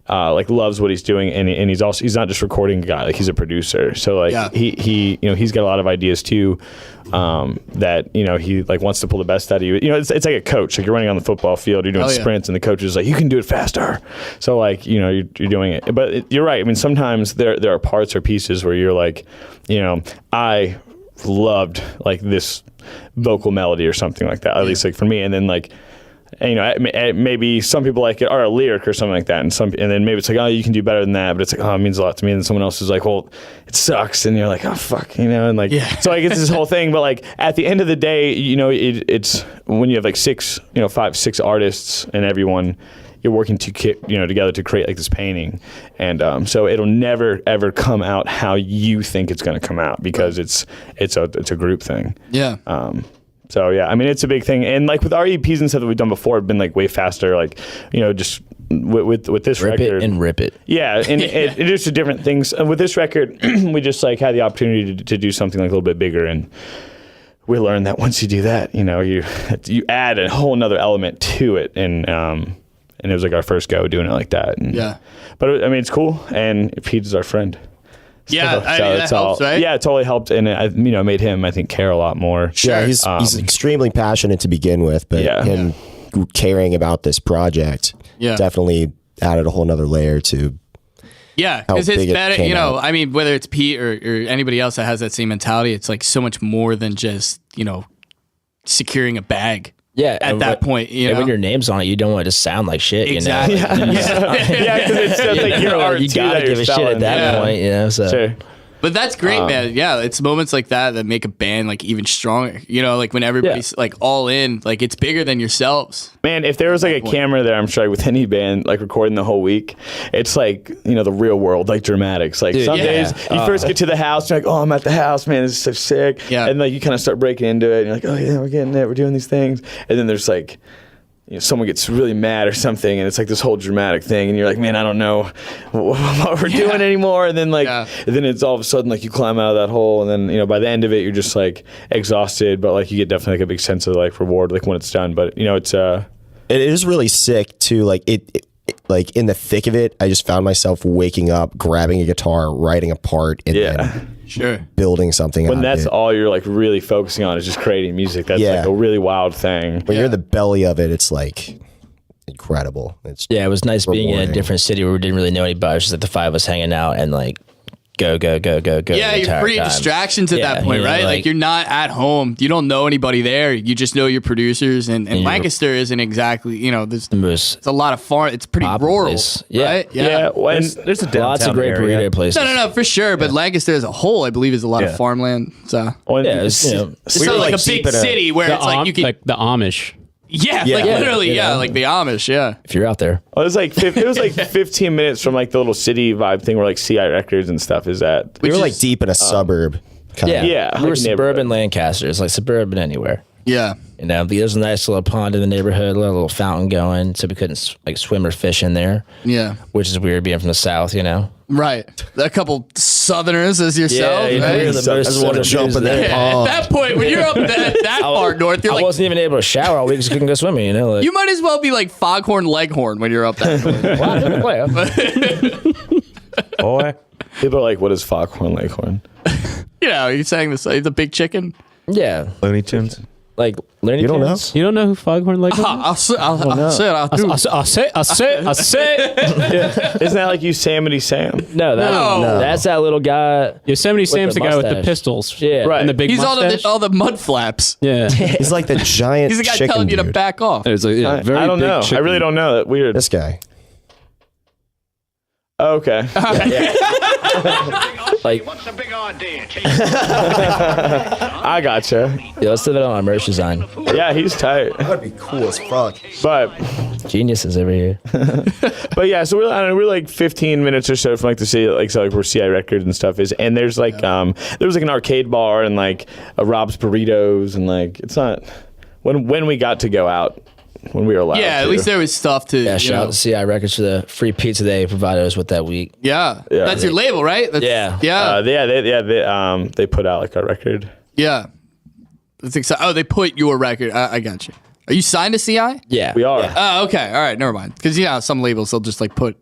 Speaker 7: like loves what he's doing, and he's not just recording a guy, like he's a producer. So like he's got a lot of ideas too, that he like wants to pull the best out of you. It's like a coach. Like you're running on the football field, you're doing sprints, and the coach is like, you can do it faster. So like you're doing it, but you're right. I mean, sometimes there are parts or pieces where you're like, I loved like this vocal melody or something like that, at least like for me, and then like maybe some people like it or a lyric or something like that, and then maybe it's like, oh, you can do better than that, but it's like, oh, it means a lot to me. And then someone else is like, well, it sucks, and you're like, oh fuck, and like, so like it's this whole thing. But like at the end of the day, it's when you have like 6 artists and everyone. You're working together to create like this painting, and so it'll never ever come out how you think it's going to come out because it's a group thing.
Speaker 3: Yeah.
Speaker 7: So yeah, I mean it's a big thing, and like with our EPs and stuff that we've done before, have been like way faster. Like just with this record
Speaker 8: and rip it.
Speaker 7: Yeah, and it is different things. And with this record, we just like had the opportunity to do something like a little bit bigger, and we learned that once you do that, you add a whole another element to it, and it was like our first go doing it like that. And, but I mean, it's cool, and Pete is our friend.
Speaker 3: Yeah, that helps, right?
Speaker 7: Yeah, it totally helped, and it made him, I think, care a lot more.
Speaker 3: Sure.
Speaker 9: Yeah, he's extremely passionate to begin with, but him caring about this project definitely added a whole nother layer to.
Speaker 3: Yeah, because it's better, I mean, whether it's Pete or anybody else that has that same mentality, it's like so much more than just, securing a bag.
Speaker 8: Yeah,
Speaker 3: at that point,
Speaker 8: and when your name's on it, you don't want it to sound like shit.
Speaker 3: Exactly.
Speaker 8: Yeah,
Speaker 7: because it's just like your art.
Speaker 8: You gotta give a shit at that point. So.
Speaker 7: Sure.
Speaker 3: But that's great, man. Yeah, it's moments like that make a band like even stronger. Like when everybody's like all in, like it's bigger than yourselves.
Speaker 7: Man, if there was like a camera there, I'm sure with any band like recording the whole week, it's like the real world, like dramatics. Like some days you first get to the house, you're like, oh, I'm at the house, man, this is so sick. Yeah. And like you kind of start breaking into it, and you're like, oh yeah, we're getting it, we're doing these things, and then there's like. Someone gets really mad or something, and it's like this whole dramatic thing, and you're like, man, I don't know what we're doing anymore. And then then it's all of a sudden like you climb out of that hole, and then by the end of it, you're just like exhausted, but like you get definitely like a big sense of like reward like when it's done. But it's
Speaker 9: it is really sick too. Like it like in the thick of it, I just found myself waking up, grabbing a guitar, writing a part, and then building something.
Speaker 7: When that's all you're like really focusing on is just creating music. That's like a really wild thing.
Speaker 9: When you're in the belly of it, it's like incredible.
Speaker 8: It was nice being in a different city where we didn't really know anybody. It was just like the 5 of us hanging out and like go.
Speaker 3: Yeah, you're free of distractions at that point, right? Like you're not at home. You don't know anybody there. You just know your producers. And Lancaster isn't exactly, there's a lot of farm. It's pretty rural, right?
Speaker 7: Yeah. Well,
Speaker 4: there's a downtown
Speaker 8: lots of great
Speaker 4: area.
Speaker 8: burrito places.
Speaker 3: No, for sure. But Lancaster as a whole, I believe, is a lot of farmland. So
Speaker 8: it's
Speaker 3: not like a big city where it's like you can.
Speaker 5: Like the Amish.
Speaker 3: Yeah, like literally, like the Amish,
Speaker 8: if you're out there.
Speaker 7: It was like 15 minutes from like the little city vibe thing where like CI Records and stuff is at.
Speaker 9: We were like deep in a suburb.
Speaker 8: We were suburban Lancaster. It's like suburban anywhere.
Speaker 3: Yeah.
Speaker 8: There's a nice little pond in the neighborhood, a little fountain going, so we couldn't like swim or fish in there.
Speaker 3: Yeah.
Speaker 8: Which is weird being from the South,
Speaker 3: Right. A couple Southerners as yourself.
Speaker 8: Yeah,
Speaker 3: right?
Speaker 8: we're the most
Speaker 9: want to jump in that pond.
Speaker 3: At that point, when you're up that far north, you're
Speaker 8: I
Speaker 3: like...
Speaker 8: wasn't even able to shower all week because I couldn't go swimming,
Speaker 3: You might as well be like Foghorn Leghorn when you're up that north.
Speaker 7: Boy. People are like, what is Foghorn Leghorn?
Speaker 3: You're saying this, the big chicken?
Speaker 8: Yeah.
Speaker 4: Looney Tunes.
Speaker 8: Like Looney
Speaker 9: You don't know?
Speaker 5: You don't know who Foghorn Leghorn is?
Speaker 3: I'll say it.
Speaker 5: I'll say.
Speaker 7: Isn't that like Yosemite Sam?
Speaker 8: No, that's that little guy.
Speaker 5: Yosemite Sam's the guy with the
Speaker 8: mustache.
Speaker 5: pistols.
Speaker 8: Yeah.
Speaker 7: Right.
Speaker 5: And the big
Speaker 3: He's
Speaker 5: mustache.
Speaker 3: all the mud flaps.
Speaker 5: Yeah.
Speaker 9: He's like the giant
Speaker 3: He's the guy
Speaker 9: chicken
Speaker 3: telling you to
Speaker 9: dude.
Speaker 3: back off.
Speaker 5: It's like, very
Speaker 7: I don't
Speaker 5: big
Speaker 7: know.
Speaker 5: chicken.
Speaker 7: I really don't know. That weird.
Speaker 9: This guy.
Speaker 7: Okay.
Speaker 8: Like,
Speaker 10: What's the big idea?
Speaker 7: I gotcha.
Speaker 8: let's live it on our merch design.
Speaker 7: Yeah, he's tight.
Speaker 9: That'd be cool as fuck.
Speaker 7: But
Speaker 8: Geniuses over here.
Speaker 7: yeah, so we're like 15 minutes or so from like the city, like where CI Records and stuff is, and there's like there was like an arcade bar and like a Rob's Burritos, and like it's not when we got to go out. When we were allowed.
Speaker 3: Yeah, at least there was stuff to.
Speaker 8: Yeah, shout out to CI Records for the free pizza they provided us with that week.
Speaker 3: Yeah, that's your label, right?
Speaker 7: They put out like a record.
Speaker 3: Yeah. That's exciting. Oh, they put your record. I got you. Are you signed to CI?
Speaker 8: Yeah,
Speaker 7: We are.
Speaker 8: Yeah.
Speaker 3: Oh, okay. All right. Never mind. Because some labels they'll just like put.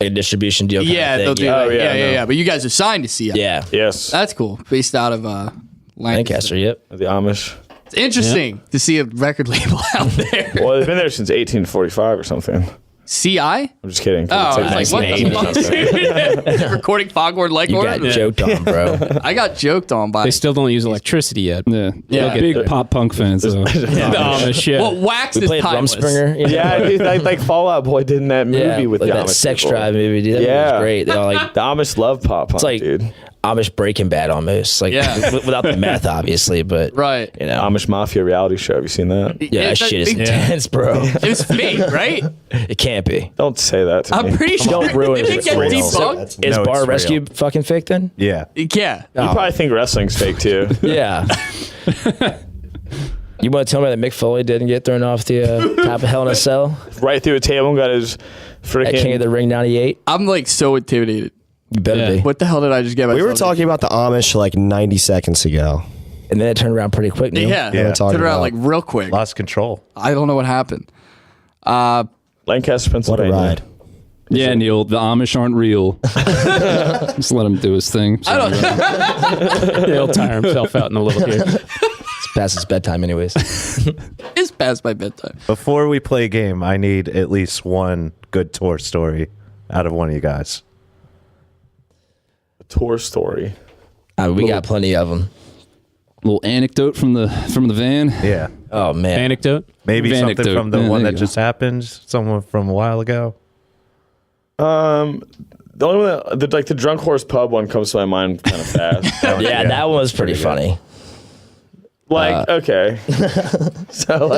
Speaker 8: Like a distribution deal.
Speaker 3: Yeah, they'll do.
Speaker 7: Oh,
Speaker 3: Like,
Speaker 7: yeah,
Speaker 3: yeah. But you guys are signed to CI.
Speaker 8: Yeah,
Speaker 7: Yes.
Speaker 3: That's cool. Based out of
Speaker 8: Lancaster. Yep.
Speaker 7: The Amish.
Speaker 3: It's interesting to see a record label out there.
Speaker 7: Well, they've been there since 1845 or something.
Speaker 3: CI?
Speaker 7: I'm just kidding.
Speaker 3: Oh, I was like, what the fuck? Recording Foghorn
Speaker 8: You
Speaker 3: Leghorn?
Speaker 8: got joked on, bro.
Speaker 3: I got joked on by.
Speaker 5: They still don't use electricity yet.
Speaker 6: Yeah,
Speaker 3: Yeah.
Speaker 6: big pop punk fans. Though.
Speaker 5: Shit.
Speaker 3: Well, Wax
Speaker 8: We
Speaker 3: is
Speaker 8: played
Speaker 3: timeless.
Speaker 8: Rumspringer. You know?
Speaker 7: Yeah, dude, like Fall Out Boy did in that movie
Speaker 8: Yeah,
Speaker 7: with
Speaker 8: like
Speaker 7: the
Speaker 8: that
Speaker 7: Amish
Speaker 8: Sex
Speaker 7: people.
Speaker 8: Drive movie, dude. That movie
Speaker 7: Yeah.
Speaker 8: was great. They all like
Speaker 7: The Amish love pop punk,
Speaker 8: it's like
Speaker 7: dude.
Speaker 8: Amish Breaking Bad almost, like
Speaker 3: Yeah.
Speaker 8: without the meth, obviously, but
Speaker 3: Right.
Speaker 8: you know,
Speaker 7: Amish Mafia reality show. Have you seen that?
Speaker 8: yeah, that shit is intense, bro.
Speaker 3: It was fake, right?
Speaker 8: It can't be.
Speaker 7: Don't say that to me.
Speaker 3: I'm pretty sure.
Speaker 8: Don't ruin
Speaker 3: Did
Speaker 8: it.
Speaker 3: it get
Speaker 8: It's real.
Speaker 3: debunked?
Speaker 8: Is
Speaker 9: No,
Speaker 8: Bar
Speaker 9: it's
Speaker 8: Rescue
Speaker 9: real.
Speaker 8: fucking fake then?
Speaker 9: Yeah.
Speaker 3: Yeah.
Speaker 7: You probably think wrestling's fake too.
Speaker 8: Yeah. You want to tell me that Mick Foley didn't get thrown off the top of Hell in a Cell
Speaker 7: Right through a table and got his
Speaker 8: at King of
Speaker 7: freaking.
Speaker 8: the Ring '98?
Speaker 3: I'm like so intimidated.
Speaker 8: You better be.
Speaker 3: What the hell did I just get myself
Speaker 9: We were talking about the Amish like 90 seconds ago.
Speaker 8: And then it turned around pretty quick. Neil.
Speaker 3: Yeah.
Speaker 9: We were talking
Speaker 3: Turned around
Speaker 9: about
Speaker 3: like real quick.
Speaker 4: Lost control.
Speaker 3: I don't know what happened.
Speaker 7: Lancaster,
Speaker 9: what a
Speaker 7: Pennsylvania.
Speaker 9: ride.
Speaker 6: Yeah, Neil, the Amish aren't real. Just let him do his thing.
Speaker 3: I don't
Speaker 5: He'll tire himself out in a little here.
Speaker 8: It's past his bedtime, anyways.
Speaker 3: It's past my bedtime.
Speaker 4: Before we play a game, I need at least one good tour story out of one of you guys.
Speaker 7: A tour story.
Speaker 8: We got plenty of them.
Speaker 6: Little anecdote from the van.
Speaker 4: Yeah.
Speaker 8: Oh man.
Speaker 5: Anecdote.
Speaker 4: Maybe something
Speaker 6: Anecdote.
Speaker 4: from the
Speaker 6: Yeah,
Speaker 4: one
Speaker 6: there
Speaker 4: that
Speaker 6: you go.
Speaker 4: just happened, someone from a while ago.
Speaker 7: The only one that, the drunk horse pub one comes to my mind kind of fast.
Speaker 8: Yeah, that one was pretty funny.
Speaker 7: Okay. So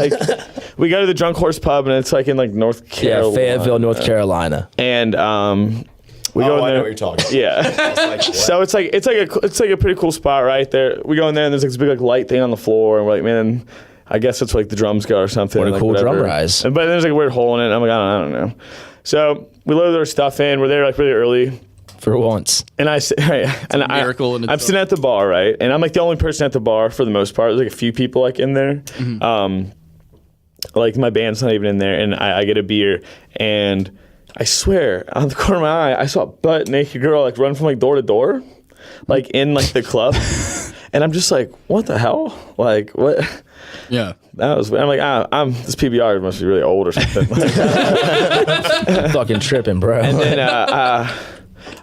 Speaker 7: we go to the drunk horse pub and it's like in like North
Speaker 8: Yeah,
Speaker 7: Carolina.
Speaker 8: Fayetteville, North Carolina.
Speaker 7: And we go in
Speaker 9: I
Speaker 7: there.
Speaker 9: know what you're talking about.
Speaker 7: Yeah. So it's like a pretty cool spot right there. We go in there and there's like this big like light thing on the floor and we're like, man, I guess it's like the drums go or something.
Speaker 8: What a
Speaker 7: like,
Speaker 8: cool
Speaker 7: whatever.
Speaker 8: drum rise.
Speaker 7: But there's like a weird hole in it. And I'm like, I don't know. So we load our stuff in. We're there like really early.
Speaker 8: For once.
Speaker 7: And I sit, right, and
Speaker 3: a miracle in
Speaker 7: I'm
Speaker 3: itself.
Speaker 7: sitting at the bar, right, and I'm like the only person at the bar for the most part. There's like a few people like in there, like my band's not even in there, and I get a beer, and I swear on the corner of my eye I saw a butt naked girl like run from like door to door, like in like the club, and I'm just like, what the hell, like what?
Speaker 3: Yeah.
Speaker 7: That was. I'm like, this PBR must be really old or something.
Speaker 8: Fucking tripping, bro.
Speaker 7: And then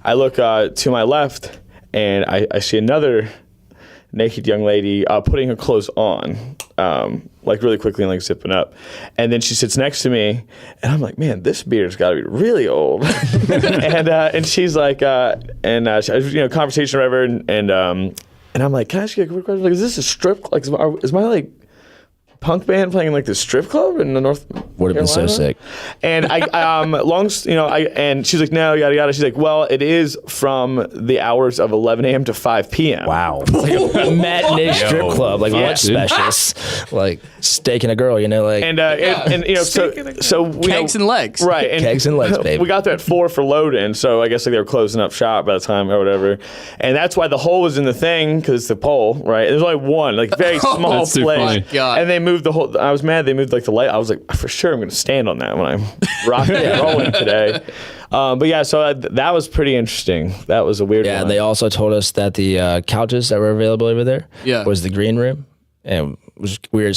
Speaker 7: I look to my left, and I see another naked young lady putting her clothes on, like really quickly and like zipping up. And then she sits next to me, and I'm like, man, this beer's got to be really old. and she's like, conversation or whatever, and I'm like, can I ask you a quick question? Like, is this a strip? Like, is my like punk band playing like the strip club in the North
Speaker 8: Would have been so
Speaker 7: Carolina?
Speaker 8: sick.
Speaker 7: And and she's like, no, yada yada. She's like, well, it is from the hours of 11 a.m. to 5 p.m.
Speaker 4: Wow.
Speaker 8: A matinee strip club, like
Speaker 7: Yeah.
Speaker 8: lunch specials, like steak and a girl, like
Speaker 7: And so we
Speaker 3: Kegs and legs.
Speaker 7: right? And
Speaker 8: Kegs and legs, baby.
Speaker 7: We got there at 4 for load-in, so I guess like they were closing up shop by the time or whatever. And that's why the hole was in the thing because it's the pole, right? There's only one, like very small
Speaker 6: That's too
Speaker 7: place.
Speaker 6: funny.
Speaker 3: God.
Speaker 7: And they moved the whole. I was mad they moved like the light. I was like, for sure, I'm going to stand on that when I'm rocking and rolling today. But yeah, so that was pretty interesting. That was a weird
Speaker 8: Yeah,
Speaker 7: one.
Speaker 8: they also told us that the couches that were available over there was the green room, and it was weird in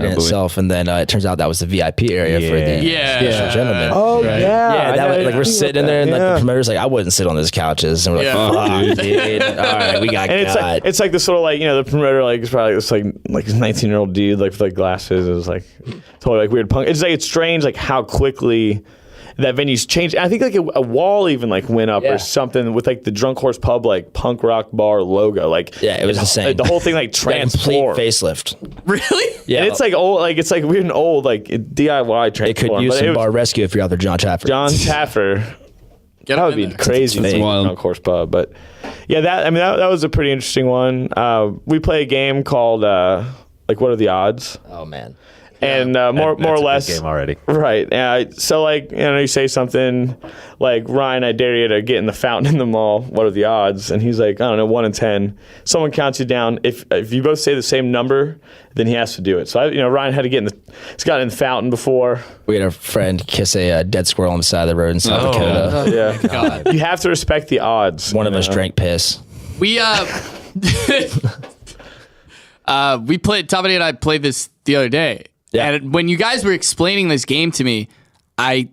Speaker 8: itself. And then it turns out that was the VIP area for the special gentlemen.
Speaker 7: Oh yeah,
Speaker 8: Yeah,
Speaker 7: I
Speaker 8: that
Speaker 7: know.
Speaker 8: was, like we're sitting in there, and like
Speaker 7: Yeah.
Speaker 8: the promoter's like, I wouldn't sit on those couches, and we're like,
Speaker 3: Yeah.
Speaker 8: fuck, dude. All right, we got
Speaker 7: And
Speaker 8: God.
Speaker 7: it's like this sort of like the promoter like is probably this like 19-year-old dude like with like glasses. It was like totally like weird punk. It's strange like how quickly that venue's changed. I think like a wall even like went up or something with like the Drunk Horse Pub like punk rock bar logo. Like
Speaker 8: Yeah, it was insane.
Speaker 7: The whole thing like
Speaker 8: Got a complete
Speaker 7: transformed.
Speaker 3: Really?
Speaker 8: facelift.
Speaker 7: Yeah, and it's like old, like it's like weird and old, like DIY transformed.
Speaker 8: It could use
Speaker 7: but
Speaker 8: some
Speaker 7: it was
Speaker 8: bar rescue if you're out there, John Chaffer.
Speaker 7: John Taffer.
Speaker 3: Get
Speaker 7: That
Speaker 3: him
Speaker 7: would
Speaker 3: in
Speaker 7: be
Speaker 3: there.
Speaker 7: crazy.
Speaker 8: That's
Speaker 6: wild.
Speaker 7: Drunk Horse Pub, but yeah, that was a pretty interesting one. We play a game called like what are the odds?
Speaker 8: Oh man.
Speaker 7: And more or
Speaker 4: That's a good
Speaker 7: less
Speaker 4: game already.
Speaker 7: Right. So like you say something like, Ryan, I dare you to get in the fountain in the mall. What are the odds? And he's like, I don't know, 1 in 10. Someone counts you down. If you both say the same number, then he has to do it. So Ryan had to get he's gotten in the fountain before.
Speaker 8: We had a friend kiss a dead squirrel on the side of the road in South Dakota.
Speaker 7: Yeah.
Speaker 3: God.
Speaker 7: You have to respect the odds.
Speaker 8: One of us drank piss.
Speaker 3: We we played. Tommy and I played this the other day.
Speaker 8: Yeah.
Speaker 3: And when you guys were explaining this game to me, I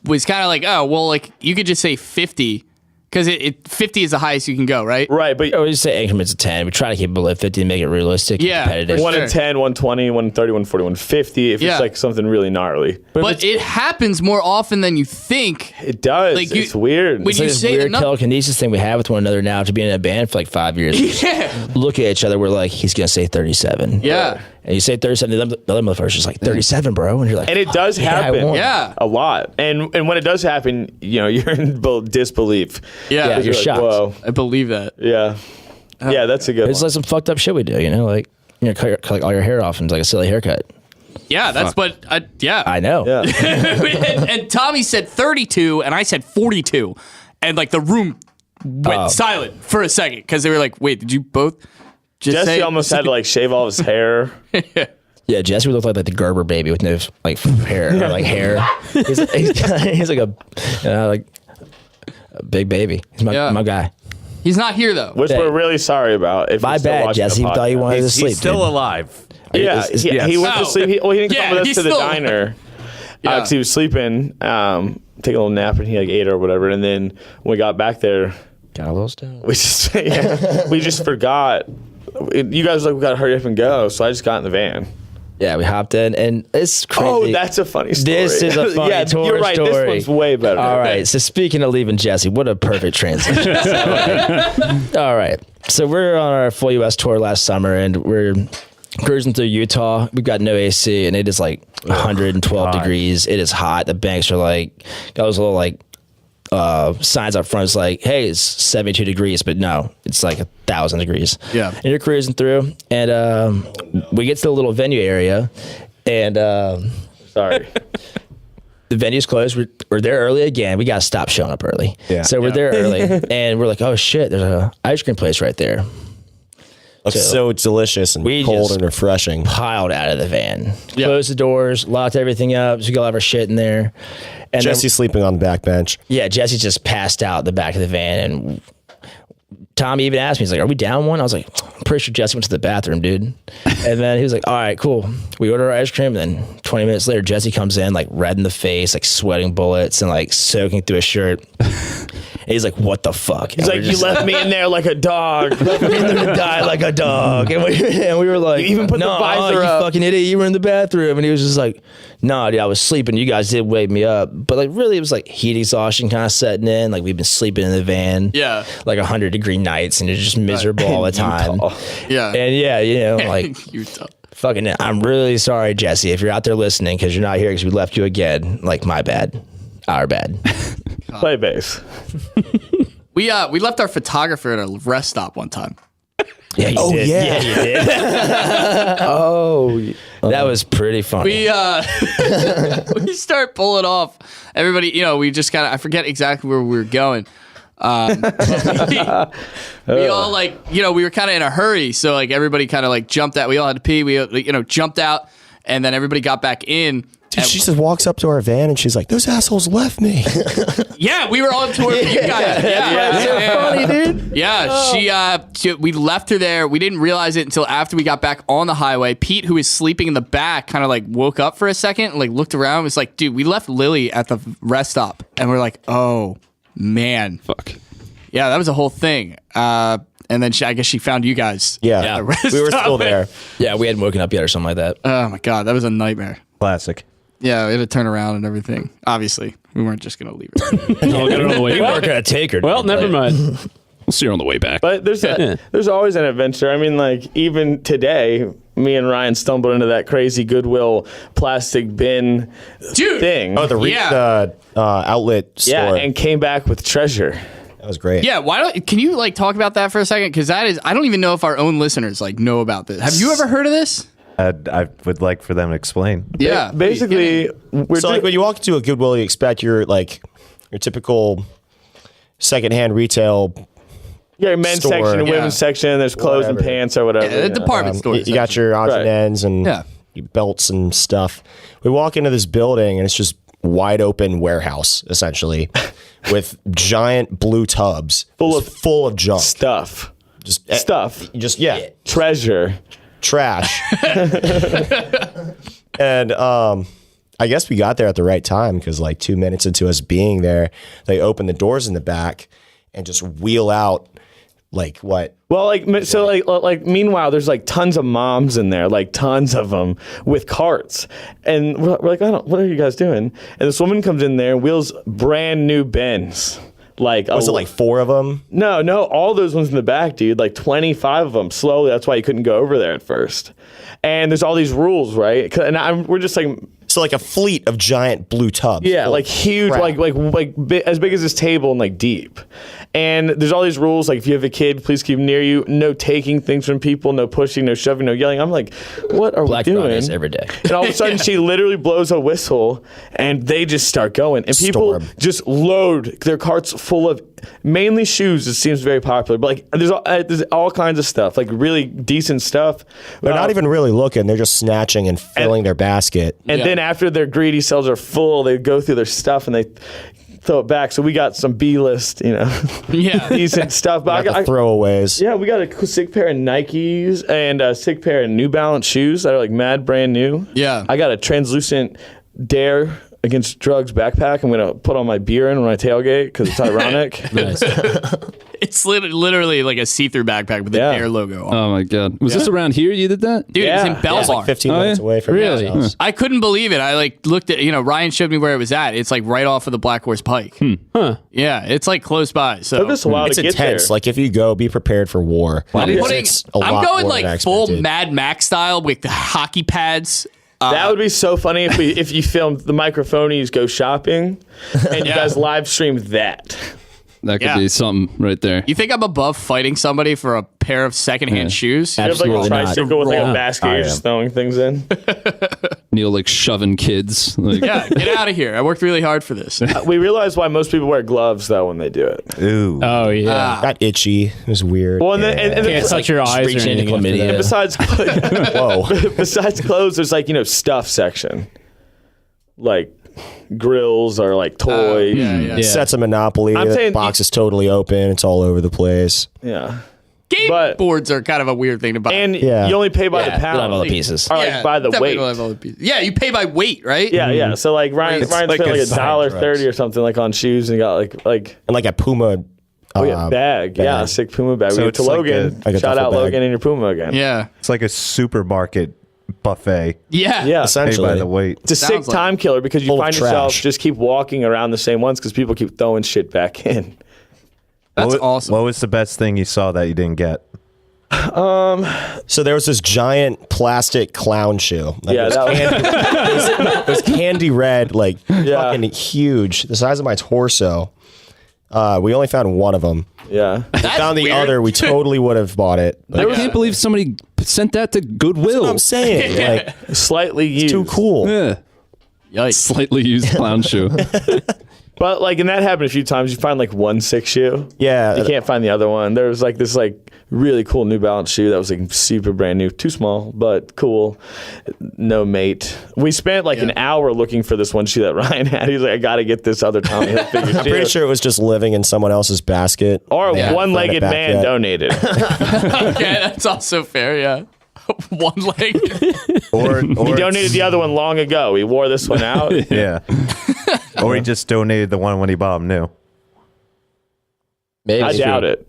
Speaker 3: was kind of like, oh, well, like you could just say 50 because 50 is the highest you can go, right?
Speaker 7: Right, but
Speaker 8: we just say increments of 10. We try to keep it below 50 and make it realistic.
Speaker 3: Yeah,
Speaker 8: and competitive.
Speaker 7: 1 in 10, 120, 130, 140, 150. If it's like something really gnarly,
Speaker 3: but it happens more often than you think.
Speaker 7: It does.
Speaker 3: Like
Speaker 7: it's weird.
Speaker 3: When
Speaker 8: it's
Speaker 3: you
Speaker 8: like this
Speaker 3: say
Speaker 8: weird telekinesis thing we have with one another now to being in a band for like 5 years.
Speaker 3: Yeah.
Speaker 8: Look at each other. We're like, he's gonna say 37.
Speaker 3: Yeah.
Speaker 8: And you say 37, the other motherfucker's just like 37, bro. And you're like,
Speaker 7: and it does happen.
Speaker 3: Yeah.
Speaker 7: A lot. And when it does happen, you're in disbelief.
Speaker 3: Yeah.
Speaker 8: you're
Speaker 7: like,
Speaker 8: shocked.
Speaker 7: Whoa.
Speaker 3: I believe that.
Speaker 7: Yeah. Yeah, that's a good
Speaker 8: It's
Speaker 7: one.
Speaker 8: like some fucked up shit we do, like cut like all your hair off and it's like a silly haircut.
Speaker 3: Yeah, that's what.
Speaker 8: I know.
Speaker 7: Yeah.
Speaker 3: and Tommy said 32, and I said 42, and like the room went silent for a second because they were like, "Wait, did you both just
Speaker 7: Jesse
Speaker 3: say?"
Speaker 7: almost had to like shave all his hair.
Speaker 8: Yeah, Jesse would look like the Gerber baby with no like hair or like hair. He's like a big baby. He's my guy.
Speaker 3: He's not here though.
Speaker 7: Which we're really sorry about. If
Speaker 8: My
Speaker 7: you're still
Speaker 8: bad,
Speaker 7: watching the
Speaker 8: Jesse. Thought you
Speaker 7: podcast.
Speaker 8: wanted to sleep.
Speaker 4: He's still
Speaker 8: dude.
Speaker 4: alive.
Speaker 7: Yeah, he went to sleep. He didn't come with us
Speaker 3: he's
Speaker 7: to the
Speaker 3: still-
Speaker 7: diner
Speaker 3: Yeah.
Speaker 7: because he was sleeping, taking a little nap, and he like ate or whatever. And then when we got back there,
Speaker 8: Got a little stoned.
Speaker 7: we just forgot. You guys were like, we gotta hurry up and go. So I just got in the van.
Speaker 8: Yeah, we hopped in, and it's crazy.
Speaker 7: Oh, that's a funny story.
Speaker 8: This is a funny tour
Speaker 7: you're right.
Speaker 8: story.
Speaker 7: This one's way better.
Speaker 8: All right. So speaking of leaving Jesse, what a perfect transition. All right. So we're on our full U.S. tour last summer, and we're cruising through Utah. We've got no AC, and it is like 112 degrees. It is hot. The banks are like, got those little like signs up front. It's like, hey, it's 72 degrees, but no, it's like 1,000 degrees.
Speaker 3: Yeah.
Speaker 8: And you're cruising through, and we get to the little venue area, and
Speaker 7: Sorry.
Speaker 8: the venue's closed. We're there early again. We got to stop showing up early.
Speaker 9: Yeah.
Speaker 8: So we're there early, and we're like, oh shit, there's a ice cream place right there.
Speaker 9: Looks so delicious and
Speaker 8: we
Speaker 9: cold
Speaker 8: just
Speaker 9: and refreshing.
Speaker 8: Piled out of the van, closed the doors, locked everything up. So we got all of our shit in there. And
Speaker 9: Jesse's sleeping on the back bench.
Speaker 8: yeah, Jesse just passed out in the back of the van, and Tommy even asked me, he's like, are we down one? I was like, I'm pretty sure Jesse went to the bathroom, dude. And then he was like, all right, cool. We order our ice cream, and then 20 minutes later, Jesse comes in, like, red in the face, like, sweating bullets and, like, soaking through his shirt. And he's like, what the fuck?
Speaker 7: He's like, you left me in there like a dog.
Speaker 8: left me in there to die like a dog. And we were like,
Speaker 7: You even put the visor
Speaker 8: you
Speaker 7: up.
Speaker 8: fucking idiot, you were in the bathroom. And he was just like, nah, dude, I was sleeping. You guys did wake me up. But, like, really, it was, like, heat exhaustion kind of setting in. Like, we've been sleeping in the van.
Speaker 3: Yeah.
Speaker 8: Like, 100-degree nights, and it's just miserable all the time.
Speaker 3: Yeah.
Speaker 8: And, yeah, you know, like,
Speaker 3: Utah.
Speaker 8: fucking, I'm really sorry, Jesse, if you're out there listening, because you're not here because we left you again. Like, my bad. Our bad.
Speaker 7: Play bass.
Speaker 3: We left our photographer at a rest stop one time.
Speaker 8: Yeah, you did.
Speaker 9: yeah.
Speaker 8: Yeah, you did. That was pretty funny.
Speaker 3: We start pulling off. Everybody, we just kind of, I forget exactly where we were going. But we all we were kind of in a hurry. So like everybody kind of like jumped out. We all had to pee. We, jumped out, and then everybody got back in.
Speaker 9: Dude, she just walks up to our van and she's like, those assholes left me.
Speaker 3: Yeah, we were on tour with you guys.
Speaker 8: funny, dude.
Speaker 3: Yeah, we left her there. We didn't realize it until after we got back on the highway. Pete, who was sleeping in the back, kind of like woke up for a second and like looked around and was like, dude, we left Lily at the rest stop. And we're like, oh, man.
Speaker 6: Fuck.
Speaker 3: Yeah, that was a whole thing. And then I guess she found you guys.
Speaker 9: Yeah,
Speaker 3: at the rest
Speaker 9: we were
Speaker 3: stop.
Speaker 9: still there.
Speaker 8: Yeah, we hadn't woken up yet or something like that.
Speaker 3: Oh, my God. That was a nightmare.
Speaker 4: Classic.
Speaker 3: Yeah, we had to turn around and everything. Obviously, we weren't just going to leave her.
Speaker 5: I'll get her on the way
Speaker 8: We
Speaker 5: back.
Speaker 8: weren't going to take her.
Speaker 5: Well,
Speaker 8: dude.
Speaker 5: never mind. We'll see her on the way back.
Speaker 7: But there's always an adventure. I mean, like, even today, me and Ryan stumbled into that crazy Goodwill plastic bin
Speaker 3: Dude.
Speaker 7: thing.
Speaker 9: Oh, the outlet store.
Speaker 7: yeah, and came back with treasure.
Speaker 9: That was great.
Speaker 3: Yeah, can you like talk about that for a second? Because I don't even know if our own listeners like know about this. Have you ever heard of this?
Speaker 4: I would like for them to explain.
Speaker 3: Yeah,
Speaker 7: Basically,
Speaker 9: Like when you walk into a Goodwill, you expect your typical secondhand retail.
Speaker 7: yeah, men's
Speaker 9: store.
Speaker 7: section,
Speaker 3: Yeah.
Speaker 7: women's section. There's clothes and
Speaker 9: Whatever.
Speaker 7: pants or whatever.
Speaker 3: the department store.
Speaker 9: You got your odds and
Speaker 7: Right.
Speaker 9: ends and
Speaker 3: Yeah.
Speaker 9: belts and stuff. We walk into this building and it's just wide open warehouse essentially with giant blue tubs full of junk.
Speaker 7: stuff.
Speaker 9: Just
Speaker 7: Stuff.
Speaker 9: Treasure. Trash. And I guess we got there at the right time because like 2 minutes into us being there, they open the doors in the back and just wheel out like what?
Speaker 7: Well, like meanwhile, there's like tons of moms in there, like tons of them with carts, and we're like, what are you guys doing? And this woman comes in there and wheels brand new Benz. Like,
Speaker 9: Was it like 4 of them?
Speaker 7: No, all those ones in the back, dude. Like 25 of them. Slowly, that's why you couldn't go over there at first. And there's all these rules, right? And we're just like.
Speaker 9: So like a fleet of giant blue tubs.
Speaker 7: Yeah, like huge,
Speaker 9: crap.
Speaker 7: like as big as this table and like deep. And there's all these rules, like if you have a kid, please keep them near you. No taking things from people, no pushing, no shoving, no yelling. I'm like, what are
Speaker 8: Black
Speaker 7: we doing?
Speaker 8: Fridays every day.
Speaker 7: And all of a sudden, she literally blows a whistle, and they just start going. And people
Speaker 9: Storm.
Speaker 7: just load their carts full of mainly shoes. It seems very popular, but like there's all kinds of stuff, like really decent stuff.
Speaker 9: They're not even really looking. They're just snatching and filling their basket.
Speaker 7: And then after their greedy selves are full, they go through their stuff and they throw it back. So we got some B-list, decent stuff. But
Speaker 9: Got the throwaways.
Speaker 7: yeah, we got a sick pair of Nikes and a sick pair of New Balance shoes that are like mad brand new.
Speaker 3: Yeah.
Speaker 7: I got a translucent Dare Against Drugs backpack. I'm gonna put all my beer in when I tailgate because it's ironic.
Speaker 5: Nice.
Speaker 3: It's literally like a see-through backpack with the
Speaker 7: Yeah.
Speaker 3: Dare logo on.
Speaker 6: Oh my god, was this around here? You did that?
Speaker 3: Dude,
Speaker 7: Yeah.
Speaker 3: it's in Bell
Speaker 9: It's
Speaker 3: Bar.
Speaker 9: like 15
Speaker 6: Oh,
Speaker 9: minutes
Speaker 6: yeah?
Speaker 9: away from
Speaker 6: Really?
Speaker 9: his house.
Speaker 3: I couldn't believe it. I like looked at, Ryan showed me where it was at. It's like right off of the Black Horse Pike.
Speaker 5: Huh.
Speaker 3: Yeah, it's like close by. So
Speaker 7: Took us a while
Speaker 9: It's
Speaker 7: to get
Speaker 9: intense.
Speaker 7: there.
Speaker 9: Like if you go, be prepared for war.
Speaker 3: I'm
Speaker 9: It's a lot
Speaker 3: going
Speaker 9: more than I
Speaker 3: like full
Speaker 9: expected.
Speaker 3: Mad Max style with the hockey pads.
Speaker 7: That would be so funny if you filmed the Microphonies go shopping and you guys live streamed that.
Speaker 6: That could
Speaker 3: Yeah.
Speaker 6: be something right there.
Speaker 3: You think I'm above fighting somebody for a pair of secondhand shoes?
Speaker 7: You have like a
Speaker 8: Absolutely not.
Speaker 7: tricycle with like a
Speaker 3: Roll.
Speaker 7: basket, you're just throwing things in.
Speaker 6: Neil like shoving kids. Like,
Speaker 3: Yeah, get out of here. I worked really hard for this.
Speaker 7: We realize why most people wear gloves though when they do it.
Speaker 4: Ooh.
Speaker 5: Oh yeah.
Speaker 9: Got itchy. It was weird.
Speaker 7: Well, and then
Speaker 5: Can't
Speaker 7: it's
Speaker 5: touch your eyes or
Speaker 8: Reaching into
Speaker 5: anything. after
Speaker 8: chlamydia.
Speaker 5: that.
Speaker 7: besides
Speaker 9: Whoa.
Speaker 7: besides clothes, there's like stuff section, like grills or like toys.
Speaker 5: Yeah.
Speaker 9: Sets of Monopoly.
Speaker 7: I'm
Speaker 9: The
Speaker 7: saying-
Speaker 9: box is totally open. It's all over the place.
Speaker 7: Yeah.
Speaker 3: Game
Speaker 7: But-
Speaker 3: boards are kind of a weird thing to buy.
Speaker 7: And
Speaker 9: Yeah.
Speaker 7: you only pay by
Speaker 8: Yeah,
Speaker 7: the
Speaker 8: you
Speaker 7: pound.
Speaker 8: don't have all the pieces.
Speaker 7: Or like by the
Speaker 3: definitely
Speaker 7: weight.
Speaker 3: don't have all the pieces. Yeah, you pay by weight, right?
Speaker 7: Yeah. So like Ryan's
Speaker 4: It's
Speaker 7: spent
Speaker 4: like
Speaker 7: like
Speaker 4: a
Speaker 7: $1.30 or something like on shoes and he got like
Speaker 9: And like a Puma.
Speaker 7: bag. Yeah, a sick Puma bag.
Speaker 4: So
Speaker 7: We went
Speaker 4: it's
Speaker 7: to
Speaker 4: like
Speaker 7: Logan.
Speaker 9: like a
Speaker 7: Shout
Speaker 9: duffel
Speaker 7: out
Speaker 9: bag.
Speaker 7: Logan and your Puma again.
Speaker 3: Yeah.
Speaker 4: It's like a supermarket buffet.
Speaker 3: Yeah.
Speaker 7: Yeah.
Speaker 4: Pay
Speaker 9: Essentially.
Speaker 4: by the weight.
Speaker 7: It's a sick
Speaker 3: Sounds like
Speaker 7: time killer because you
Speaker 9: Full of
Speaker 7: find yourself
Speaker 9: trash.
Speaker 7: just keep walking around the same ones because people keep throwing shit back in.
Speaker 3: That's
Speaker 4: what,
Speaker 3: awesome.
Speaker 4: What was the best thing you saw that you didn't get?
Speaker 9: So there was this giant plastic clown shoe. Like
Speaker 7: Yeah,
Speaker 9: it was
Speaker 7: that was
Speaker 9: it was candy red, like
Speaker 7: Yeah.
Speaker 9: fucking huge, the size of my torso. We only found one of them.
Speaker 7: yeah.
Speaker 9: We found the
Speaker 3: weird.
Speaker 9: other. We totally would have bought it.
Speaker 6: I
Speaker 9: Like,
Speaker 6: can't believe somebody sent that to
Speaker 9: that's
Speaker 6: Goodwill.
Speaker 9: what I'm saying. Like,
Speaker 7: Slightly used.
Speaker 9: too cool.
Speaker 6: Yeah.
Speaker 3: Yikes.
Speaker 6: Slightly used clown shoe.
Speaker 7: But like, and that happened a few times. You find like one sick shoe.
Speaker 9: Yeah.
Speaker 7: You can't find the other one. There was like this like really cool New Balance shoe that was like super brand new, too small but cool. No mate. We spent like an hour looking for this one shoe that Ryan had. He was like, I got to get this other Tommy Hilfiger shoe.
Speaker 9: I'm pretty sure it was just living in someone else's basket.
Speaker 7: Or
Speaker 9: They
Speaker 7: a
Speaker 9: hadn't
Speaker 7: one-legged
Speaker 9: brought it back
Speaker 7: man
Speaker 9: yet.
Speaker 7: donated.
Speaker 3: Okay, that's also fair. Yeah. One leg.
Speaker 4: Or
Speaker 7: He donated the other one long ago. He wore this one out.
Speaker 4: Yeah. Or he just donated the one when he bought them new.
Speaker 8: Maybe.
Speaker 7: I doubt it.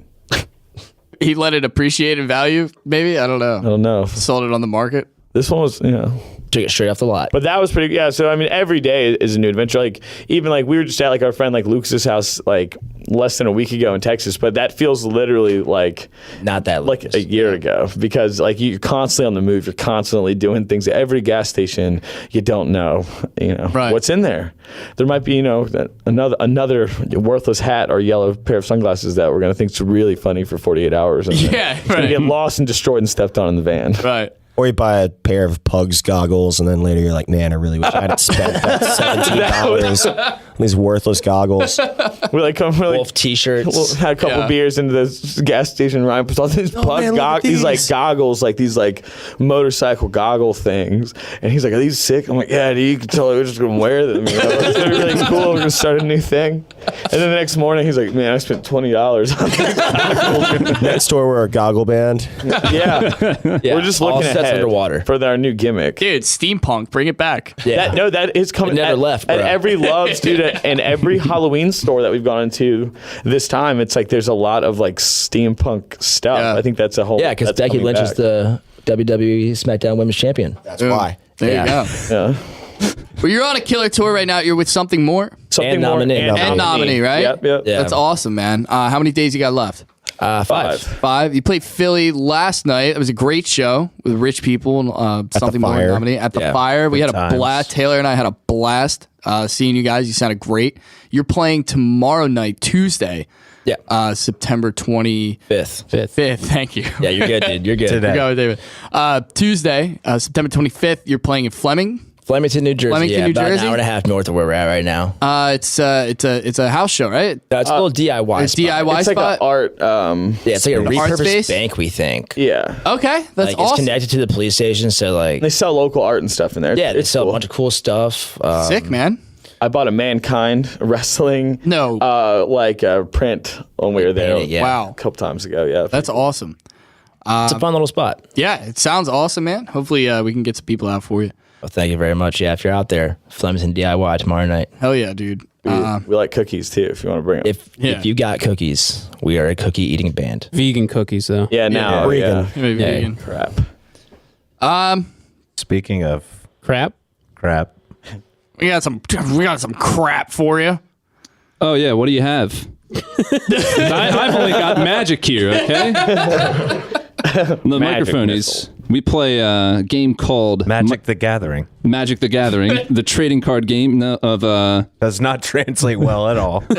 Speaker 3: He let it appreciate in value, maybe? I don't know.
Speaker 7: I don't know.
Speaker 3: Sold it on the market.
Speaker 7: This one was,
Speaker 8: Took it straight off the lot.
Speaker 7: But that was pretty, yeah. So, I mean, every day is a new adventure. Like, even like we were just at like our friend like Lucas's house like less than a week ago in Texas, but that feels literally like
Speaker 8: Not that
Speaker 7: like
Speaker 8: Lucas.
Speaker 7: a year ago because like you're constantly on the move. You're constantly doing things. At every gas station, you don't know,
Speaker 3: Right.
Speaker 7: what's in there. There might be, another worthless hat or yellow pair of sunglasses that we're gonna think is really funny for 48 hours. And then
Speaker 3: Yeah,
Speaker 7: it's gonna
Speaker 3: right.
Speaker 7: get lost and destroyed and stepped on in the van.
Speaker 3: Right.
Speaker 9: Or you buy a pair of Pugs goggles, and then later you're like, man, I really wish I hadn't spent that $17 on these worthless goggles.
Speaker 7: We like come really
Speaker 8: Wolf t-shirts.
Speaker 7: Well, had a couple
Speaker 3: Yeah.
Speaker 7: beers into this gas station. Ryan puts all these pug
Speaker 9: man, look at
Speaker 7: these like
Speaker 9: these.
Speaker 7: goggles, like these like motorcycle goggle things, and he's like, "Are these sick?" I'm like, "Yeah, dude, you can tell we're just gonna wear them. It's gonna be really cool. We're gonna start a new thing." And then the next morning, he's like, "Man, I spent $20 on these."
Speaker 9: Next store, we're a goggle band.
Speaker 7: Yeah, we're just
Speaker 8: all
Speaker 7: looking
Speaker 8: sets
Speaker 7: ahead
Speaker 8: underwater.
Speaker 7: for our new gimmick.
Speaker 3: Dude, steampunk, bring it back.
Speaker 8: Yeah.
Speaker 7: That is coming.
Speaker 8: It never
Speaker 7: at,
Speaker 8: left, bro.
Speaker 7: At every Love's, dude, and every Halloween store that we've gone into this time, it's like there's a lot of like steampunk stuff.
Speaker 3: Yeah.
Speaker 7: I think that's a whole.
Speaker 8: Yeah, because
Speaker 7: that's
Speaker 8: Becky
Speaker 7: coming
Speaker 8: Lynch is
Speaker 7: back.
Speaker 8: the WWE SmackDown Women's Champion.
Speaker 9: That's why.
Speaker 3: There
Speaker 8: Yeah.
Speaker 3: you go.
Speaker 7: Yeah.
Speaker 3: Well, you're on a killer tour right now. You're with Something More
Speaker 7: Something
Speaker 8: And
Speaker 7: more
Speaker 8: nominee.
Speaker 3: and nominee, right?
Speaker 7: Yep.
Speaker 8: Yeah.
Speaker 3: That's awesome, man. How many days you got left?
Speaker 8: 5.
Speaker 3: 5. You played Philly last night. It was a great show with rich people and Something More
Speaker 9: Fire.
Speaker 3: nominee at the
Speaker 8: Yeah.
Speaker 3: Fire. We had a
Speaker 4: times.
Speaker 3: blast. Taylor and I had a blast seeing you guys. You sounded great. You're playing tomorrow night, Tuesday,
Speaker 8: Yeah.
Speaker 3: September 25th.
Speaker 8: 5th.
Speaker 3: Thank you.
Speaker 8: Yeah, you're good, dude. You're good.
Speaker 4: Today.
Speaker 3: Go, David. Tuesday, September 25th, you're playing in Fleming.
Speaker 8: Flemington, New Jersey.
Speaker 3: Flemington,
Speaker 8: yeah,
Speaker 3: New
Speaker 8: about
Speaker 3: Jersey?
Speaker 8: an hour and a half north of where we're at right now.
Speaker 3: It's a house show, right?
Speaker 8: It's a little DIY.
Speaker 3: It's
Speaker 8: spot.
Speaker 3: DIY
Speaker 7: It's like
Speaker 3: spot.
Speaker 7: an art.
Speaker 8: Yeah, it's like a
Speaker 3: art space?
Speaker 8: repurposed bank, we think.
Speaker 7: Yeah.
Speaker 3: Okay, that's
Speaker 8: Like, it's
Speaker 3: awesome.
Speaker 8: connected to the police station, so like,
Speaker 7: They sell local art and stuff in there.
Speaker 8: yeah, they
Speaker 7: it's
Speaker 8: sell
Speaker 7: cool.
Speaker 8: a bunch of cool stuff.
Speaker 3: Sick, man.
Speaker 7: I bought a Mankind wrestling.
Speaker 3: No.
Speaker 7: Print when we were there.
Speaker 8: painted, yeah.
Speaker 3: Wow,
Speaker 7: A couple times ago. Yeah.
Speaker 3: that's awesome.
Speaker 8: It's a fun little spot.
Speaker 3: Yeah, it sounds awesome, man. Hopefully, we can get some people out for you.
Speaker 8: Well, thank you very much. Yeah, if you're out there, Flemington DIY tomorrow night.
Speaker 3: Hell yeah, dude.
Speaker 7: We like cookies too. If you want to bring them.
Speaker 3: Yeah.
Speaker 8: If you got cookies, we are a cookie eating band.
Speaker 5: Vegan cookies, though.
Speaker 7: yeah. Now.
Speaker 9: Vegan.
Speaker 7: Yeah.
Speaker 3: Maybe
Speaker 8: Yeah.
Speaker 3: vegan.
Speaker 7: Crap.
Speaker 4: Speaking of
Speaker 5: Crap.
Speaker 4: crap,
Speaker 3: We got some crap for you.
Speaker 6: Oh yeah, what do you have? I've only got magic here. Okay. The Microphonies. We play a game called
Speaker 4: Magic the Gathering
Speaker 6: Magic the Gathering, the trading card game of
Speaker 4: does not translate well at all to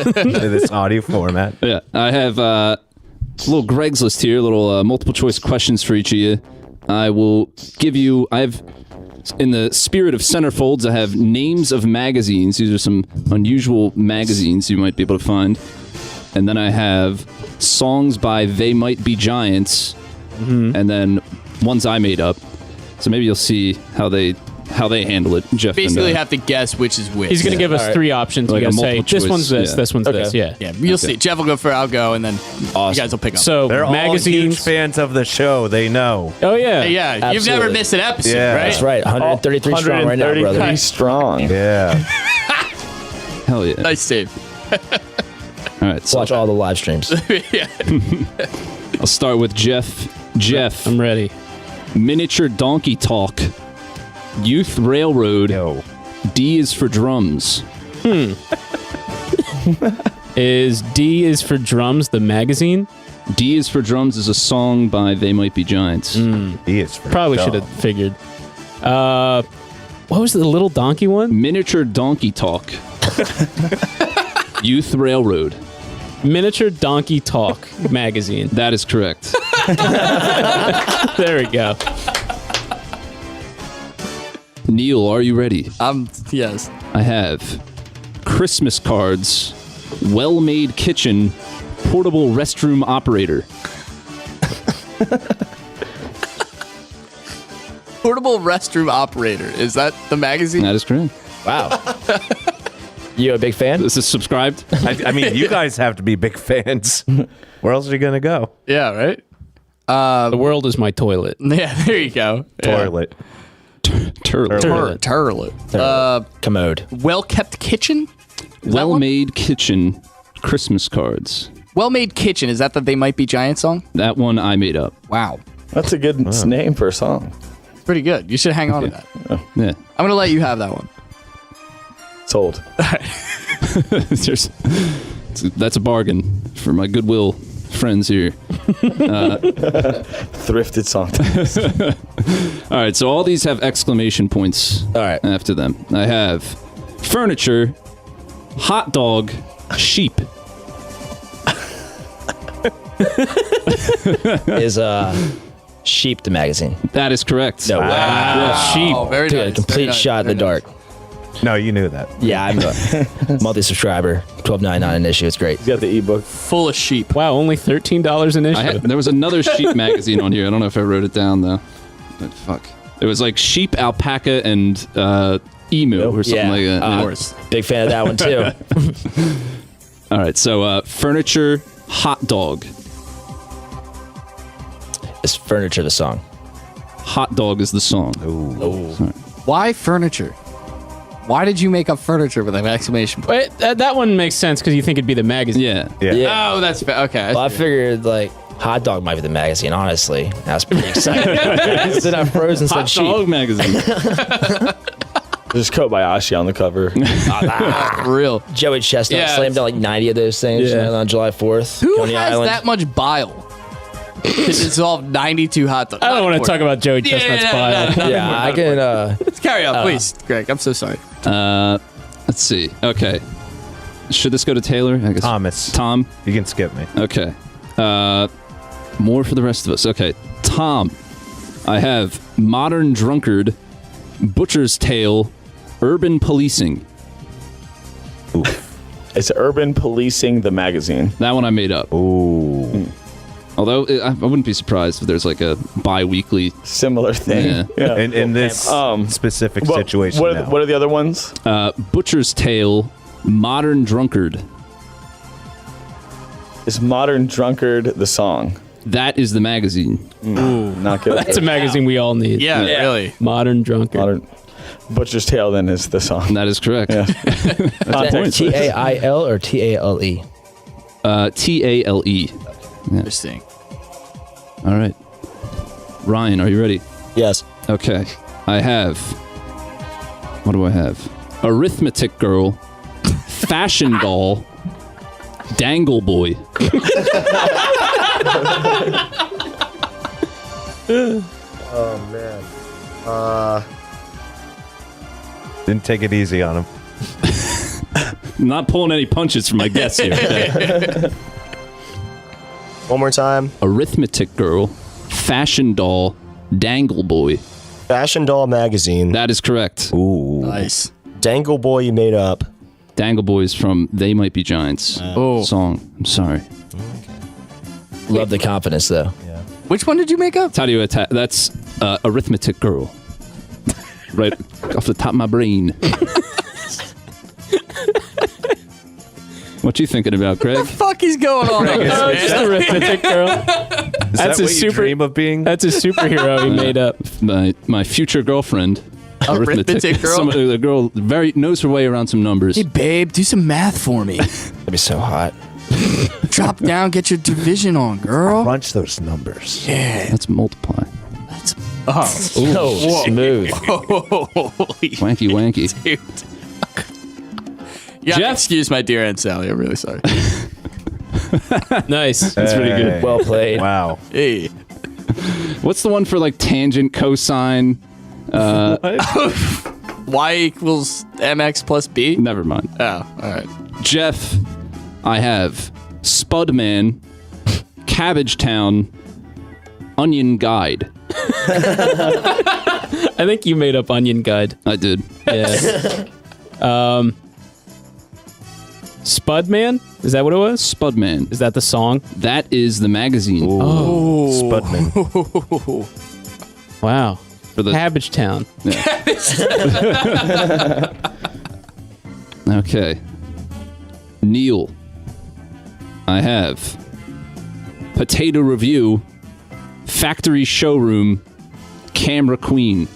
Speaker 4: this audio format.
Speaker 6: Yeah, I have a little Greg's list here, little multiple choice questions for each of you. I will give you. In the spirit of Centerfolds, I have names of magazines. These are some unusual magazines you might be able to find. And then I have songs by They Might Be Giants, and then ones I made up. So maybe you'll see how they handle it. Jeff
Speaker 3: Basically,
Speaker 6: and,
Speaker 3: have to guess which is which.
Speaker 5: He's going to give us 3 options.
Speaker 6: Like
Speaker 5: You
Speaker 6: a
Speaker 5: gotta say,
Speaker 6: multiple
Speaker 5: this one's
Speaker 6: choice,
Speaker 5: this,
Speaker 6: yeah.
Speaker 5: this one's this. Yeah.
Speaker 3: Yeah, you'll see. Jeff will go for. I'll go, and then you guys will pick up.
Speaker 5: So,
Speaker 4: They're all huge
Speaker 5: magazines.
Speaker 4: fans of the show. They know.
Speaker 5: Oh, yeah.
Speaker 3: yeah, you've never
Speaker 8: Absolutely.
Speaker 3: missed an episode,
Speaker 4: Yeah.
Speaker 3: right?
Speaker 8: That's right. 133 strong right now,
Speaker 7: 133
Speaker 8: brother.
Speaker 7: strong.
Speaker 4: Yeah.
Speaker 6: Hell yeah.
Speaker 3: Nice save.
Speaker 6: All right, so
Speaker 8: Watch all the live streams.
Speaker 3: Yeah.
Speaker 6: I'll start with Jeff. Jeff,
Speaker 5: I'm ready.
Speaker 6: Miniature Donkey Talk, Youth Railroad,
Speaker 4: Yo.
Speaker 6: D is for drums.
Speaker 5: Is D is for drums the magazine?
Speaker 6: D is for drums is a song by They Might Be Giants.
Speaker 4: He is for
Speaker 5: Probably
Speaker 4: dumb.
Speaker 5: should have figured. What was the little donkey one?
Speaker 6: Miniature Donkey Talk, Youth Railroad.
Speaker 5: Miniature Donkey Talk magazine.
Speaker 6: That is correct.
Speaker 5: There we go.
Speaker 6: Neil, are you ready?
Speaker 3: Yes.
Speaker 6: I have Christmas cards, well-made kitchen, portable restroom operator.
Speaker 3: Portable restroom operator. Is that the magazine?
Speaker 6: That is correct.
Speaker 8: Wow. You a big fan?
Speaker 6: This is subscribed.
Speaker 4: I mean, you guys have to be big fans. Where else are you going to go?
Speaker 3: Yeah, right?
Speaker 5: The world is my toilet.
Speaker 3: Yeah, there you go.
Speaker 4: Toilet.
Speaker 6: Turlet.
Speaker 3: Turlet.
Speaker 8: Commode.
Speaker 3: Well-kept kitchen?
Speaker 6: Well-made kitchen, Christmas cards.
Speaker 3: Well-made kitchen. Is that the They Might Be Giant song?
Speaker 6: That one I made up.
Speaker 3: Wow.
Speaker 7: That's a good name for a song.
Speaker 3: Pretty good. You should hang on to that.
Speaker 6: Yeah.
Speaker 3: I'm going to let you have that one.
Speaker 7: Sold.
Speaker 6: That's a bargain for my Goodwill friends here.
Speaker 7: Thrifted song.
Speaker 6: All right, so all these have exclamation points
Speaker 8: All right.
Speaker 6: after them. I have furniture, hot dog, sheep.
Speaker 8: Is Sheep the magazine?
Speaker 6: That is correct.
Speaker 8: No way.
Speaker 5: Sheep.
Speaker 3: Oh, very
Speaker 8: Dude,
Speaker 3: nice.
Speaker 8: a complete
Speaker 3: very nice,
Speaker 8: shot in the
Speaker 3: very nice.
Speaker 8: dark.
Speaker 4: No, you knew that.
Speaker 8: Yeah, I'm a monthly subscriber. $12.99 an issue. It's great.
Speaker 7: You got the ebook.
Speaker 3: Full of sheep.
Speaker 5: Wow, only $13 an issue.
Speaker 6: There was another sheep magazine on here. I don't know if I wrote it down, though. But fuck. It was like sheep, alpaca, and emu or something like that.
Speaker 8: Big fan of that one too.
Speaker 6: All right, so furniture, hot dog.
Speaker 8: Is Furniture the song?
Speaker 6: Hot dog is the song.
Speaker 3: Why furniture? Why did you make up furniture with an exclamation point?
Speaker 5: Wait, that one makes sense because you think it'd be the magazine.
Speaker 6: Yeah.
Speaker 8: Yeah.
Speaker 3: Oh, that's okay.
Speaker 8: Well, I figured like Hot Dog might be the magazine. Honestly, that's pretty exciting. Instead of Frozen so
Speaker 6: Hot
Speaker 8: cheap.
Speaker 6: dog magazine.
Speaker 7: There's Kobayashi on the cover.
Speaker 3: For real.
Speaker 8: Joey Chestnut
Speaker 3: Yeah,
Speaker 8: slammed down like 90 of those things on July 4th.
Speaker 3: Who
Speaker 8: Coney
Speaker 3: has
Speaker 8: Island.
Speaker 3: that much bile to dissolve 92 hot dogs?
Speaker 5: I don't want to talk about Joey Chestnut's bile.
Speaker 8: Yeah, I can.
Speaker 3: Let's carry on, please, Greg. I'm so sorry.
Speaker 6: Let's see. Okay. Should this go to Taylor? I guess.
Speaker 4: Thomas.
Speaker 6: Tom?
Speaker 4: You can skip me.
Speaker 6: Okay. More for the rest of us. Okay. Tom, I have Modern Drunkard, Butcher's Tale, Urban Policing.
Speaker 7: It's Urban Policing the magazine.
Speaker 6: That one I made up.
Speaker 4: Ooh.
Speaker 6: Although I wouldn't be surprised if there's like a bi-weekly.
Speaker 7: Similar thing.
Speaker 6: Yeah.
Speaker 4: In this specific situation now.
Speaker 7: What are the other ones?
Speaker 6: Butcher's Tale, Modern Drunkard.
Speaker 7: Is Modern Drunkard the song?
Speaker 6: That is the magazine.
Speaker 7: Not good.
Speaker 5: That's a magazine we all need.
Speaker 3: Yeah, really.
Speaker 5: Modern Drunkard.
Speaker 7: Modern Butcher's Tale then is the song.
Speaker 6: That is correct.
Speaker 7: Yeah.
Speaker 8: TAIL or TALE?
Speaker 6: TALE.
Speaker 3: Interesting.
Speaker 6: All right. Ryan, are you ready?
Speaker 9: Yes.
Speaker 6: Okay. I have. What do I have? Arithmetic Girl, Fashion Doll, Dangle Boy.
Speaker 9: Oh man.
Speaker 4: Didn't take it easy on him.
Speaker 6: I'm not pulling any punches from my guess here. Okay?
Speaker 9: One more time.
Speaker 6: Arithmetic Girl, Fashion Doll, Dangle Boy.
Speaker 9: Fashion Doll magazine.
Speaker 6: That is correct.
Speaker 4: Ooh.
Speaker 3: Nice.
Speaker 9: Dangle Boy you made up.
Speaker 6: Dangle Boy's from They Might Be Giants song. I'm sorry.
Speaker 8: Love the confidence though.
Speaker 3: Which one did you make up?
Speaker 6: How do you attack? That's Arithmetic Girl. Right off the top of my brain. What you thinking about, Craig?
Speaker 3: What the fuck is going on?
Speaker 5: Just Arithmetic Girl.
Speaker 4: Is
Speaker 5: That's
Speaker 4: that
Speaker 5: a
Speaker 4: what you dream of being?
Speaker 5: That's a superhero he made up.
Speaker 6: My future girlfriend.
Speaker 3: Arithmetic Girl?
Speaker 6: The girl very knows her way around some numbers.
Speaker 3: Hey, babe, do some math for me.
Speaker 8: That'd be so hot.
Speaker 3: Drop down, get your division on, girl.
Speaker 4: Crunch those numbers.
Speaker 3: Yeah.
Speaker 6: Let's multiply.
Speaker 3: Oh,
Speaker 8: Smooth.
Speaker 3: holy
Speaker 6: Wanky wanky.
Speaker 3: dude. Yeah,
Speaker 5: Jeff?
Speaker 3: excuse my dear Aunt Sally. I'm really sorry.
Speaker 5: Nice.
Speaker 6: That's pretty good.
Speaker 8: Well played.
Speaker 4: Wow.
Speaker 3: Hey.
Speaker 6: What's the one for like tangent, cosine?
Speaker 3: Y equals MX plus B?
Speaker 6: Never mind.
Speaker 3: Oh, all right.
Speaker 6: Jeff, I have Spudman, Cabbage Town, Onion Guide.
Speaker 5: I think you made up Onion Guide.
Speaker 6: I did.
Speaker 5: Yeah. Spudman? Is that what it was?
Speaker 6: Spudman.
Speaker 5: Is that the song?
Speaker 6: That is the magazine.
Speaker 4: Spudman.
Speaker 5: Wow.
Speaker 6: For the
Speaker 5: Cabbage Town.
Speaker 6: Okay. Neil, I have Potato Review, Factory Showroom, Camera Queen.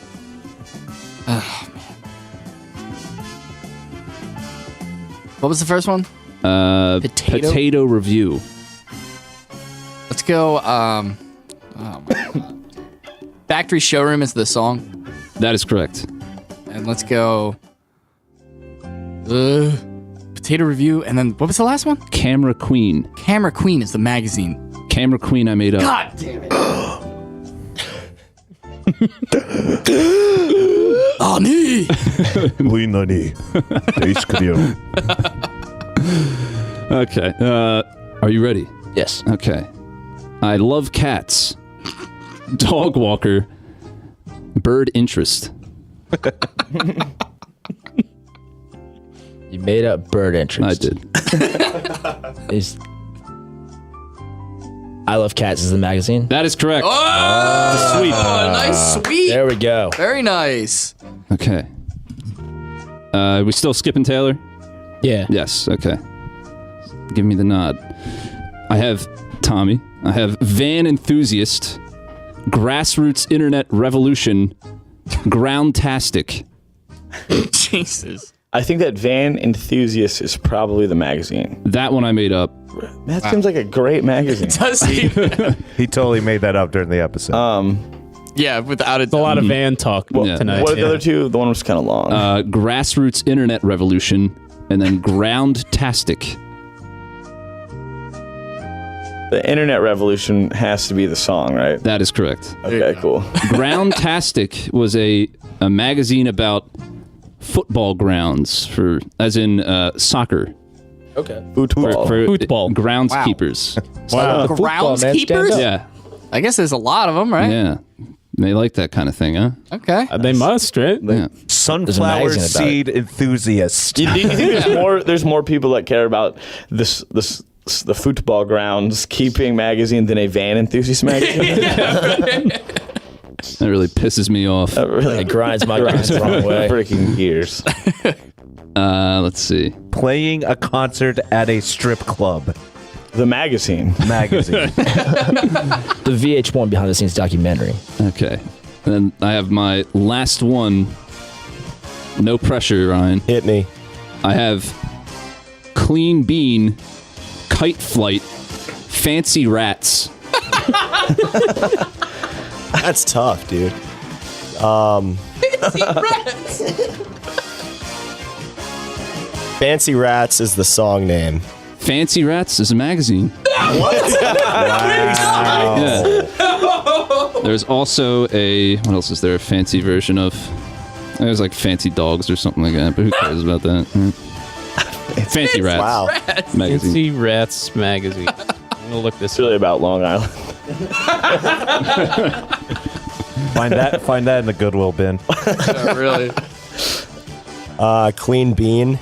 Speaker 3: What was the first one?
Speaker 6: Potato Review.
Speaker 3: Let's go. Oh my God. Factory Showroom is the song.
Speaker 6: That is correct.
Speaker 3: And let's go. Potato Review. And then what was the last one?
Speaker 6: Camera Queen.
Speaker 3: Camera Queen is the magazine.
Speaker 6: Camera Queen I made up.
Speaker 3: God damn it. Ani!
Speaker 4: We nani. Taste clear.
Speaker 6: Okay. Are you ready?
Speaker 8: Yes.
Speaker 6: Okay. I love cats. Dog walker. Bird interest.
Speaker 8: You made up bird interest.
Speaker 6: I did.
Speaker 8: I Love Cats is the magazine.
Speaker 6: That is correct.
Speaker 3: Sweep. Nice sweep.
Speaker 8: There we go.
Speaker 3: Very nice.
Speaker 6: Okay. We still skipping Taylor?
Speaker 5: Yeah.
Speaker 6: Yes. Okay. Give me the nod. I have Tommy. I have Van Enthusiast, Grassroots Internet Revolution, Groundtastic.
Speaker 3: Jesus.
Speaker 7: I think that Van Enthusiast is probably the magazine.
Speaker 6: That one I made up.
Speaker 7: That seems like a great magazine.
Speaker 3: Does he?
Speaker 4: He totally made that up during the episode.
Speaker 3: Yeah, without a
Speaker 5: A lot of van talk tonight.
Speaker 7: What are the other two? The one was kind of long.
Speaker 6: Grassroots Internet Revolution, and then Groundtastic.
Speaker 7: The Internet Revolution has to be the song, right?
Speaker 6: That is correct.
Speaker 7: Okay, cool.
Speaker 6: Groundtastic was a magazine about football grounds, as in soccer.
Speaker 8: Okay.
Speaker 7: Football.
Speaker 6: For
Speaker 5: Football.
Speaker 6: groundskeepers.
Speaker 5: Wow.
Speaker 3: Groundskeepers?
Speaker 6: Yeah,
Speaker 3: I guess there's a lot of them, right?
Speaker 6: yeah. They like that kind of thing, huh?
Speaker 3: Okay.
Speaker 5: They must, right?
Speaker 6: Yeah.
Speaker 4: Sunflower
Speaker 8: magazine about
Speaker 4: seed enthusiast.
Speaker 7: Do you think there's more people that care about the football grounds keeping magazine than a Van Enthusiast magazine?
Speaker 6: That really pisses me off.
Speaker 8: It grinds my gears the wrong way.
Speaker 7: Freaking gears.
Speaker 6: Let's see.
Speaker 4: Playing a concert at a strip club
Speaker 7: The magazine.
Speaker 4: magazine.
Speaker 8: The VH1 behind the scenes documentary.
Speaker 6: Okay. Then I have my last one. No pressure, Ryan.
Speaker 9: Hit me.
Speaker 6: I have Clean Bean, Kite Flight, Fancy Rats.
Speaker 9: That's tough, dude. Fancy Rats is the song name.
Speaker 6: Fancy Rats is a magazine. Yeah. There's also what else is there? A fancy version of? There's like Fancy Dogs or something like that, but who cares about that? Fancy Rats.
Speaker 9: Wow.
Speaker 6: Magazine.
Speaker 5: Fancy Rats magazine. I'm gonna look this
Speaker 7: It's really about Long Island.
Speaker 4: Find that in the Goodwill bin.
Speaker 3: Really?
Speaker 9: Clean Bean.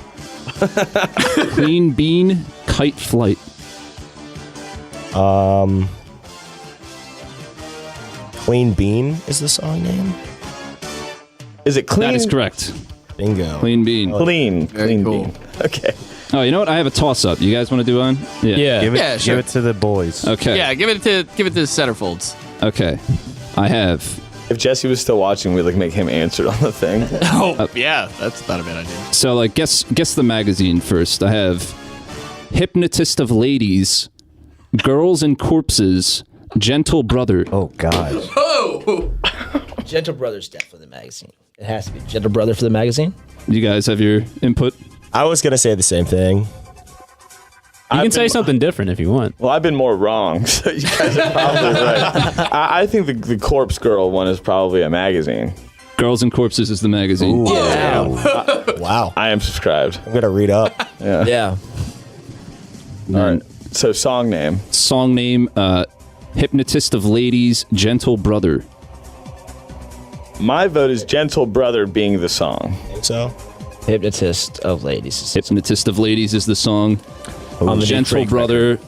Speaker 6: Clean Bean, Kite Flight.
Speaker 9: Clean Bean is the song name.
Speaker 7: Is it clean?
Speaker 6: That is correct.
Speaker 9: Bingo.
Speaker 6: Clean Bean.
Speaker 7: Clean. Clean
Speaker 3: cool.
Speaker 7: bean. Okay.
Speaker 6: Oh, you know what? I have a toss-up. You guys want to do one?
Speaker 5: Yeah.
Speaker 4: Give it,
Speaker 3: Yeah, sure.
Speaker 4: give it to the boys.
Speaker 6: Okay.
Speaker 3: Yeah, give it to Centerfolds.
Speaker 6: Okay. I have
Speaker 7: If Jesse was still watching, we'd make him answer on the thing.
Speaker 3: Oh, yeah, that's not a bad idea.
Speaker 6: So, guess the magazine first. I have Hypnotist of Ladies, Girls and Corpses, Gentle Brother.
Speaker 4: Oh God.
Speaker 3: Oh!
Speaker 8: Gentle Brother's definitely the magazine. It has to be Gentle Brother for the magazine.
Speaker 6: You guys have your input?
Speaker 9: I was gonna say the same thing.
Speaker 5: You can say something different if you want.
Speaker 7: Well, I've been more wrong, so you guys are probably right. I think the Corpse Girl one is probably a magazine.
Speaker 6: Girls and Corpses is the magazine.
Speaker 9: Wow.
Speaker 7: I am subscribed.
Speaker 9: I'm gonna read up.
Speaker 8: Yeah.
Speaker 7: All right. So song name.
Speaker 6: Song name, Hypnotist of Ladies, Gentle Brother.
Speaker 7: My vote is Gentle Brother being the song.
Speaker 9: So
Speaker 8: Hypnotist of Ladies.
Speaker 6: Hypnotist of Ladies is the song.
Speaker 8: On the new
Speaker 6: Gentle
Speaker 8: Drake
Speaker 6: Brother,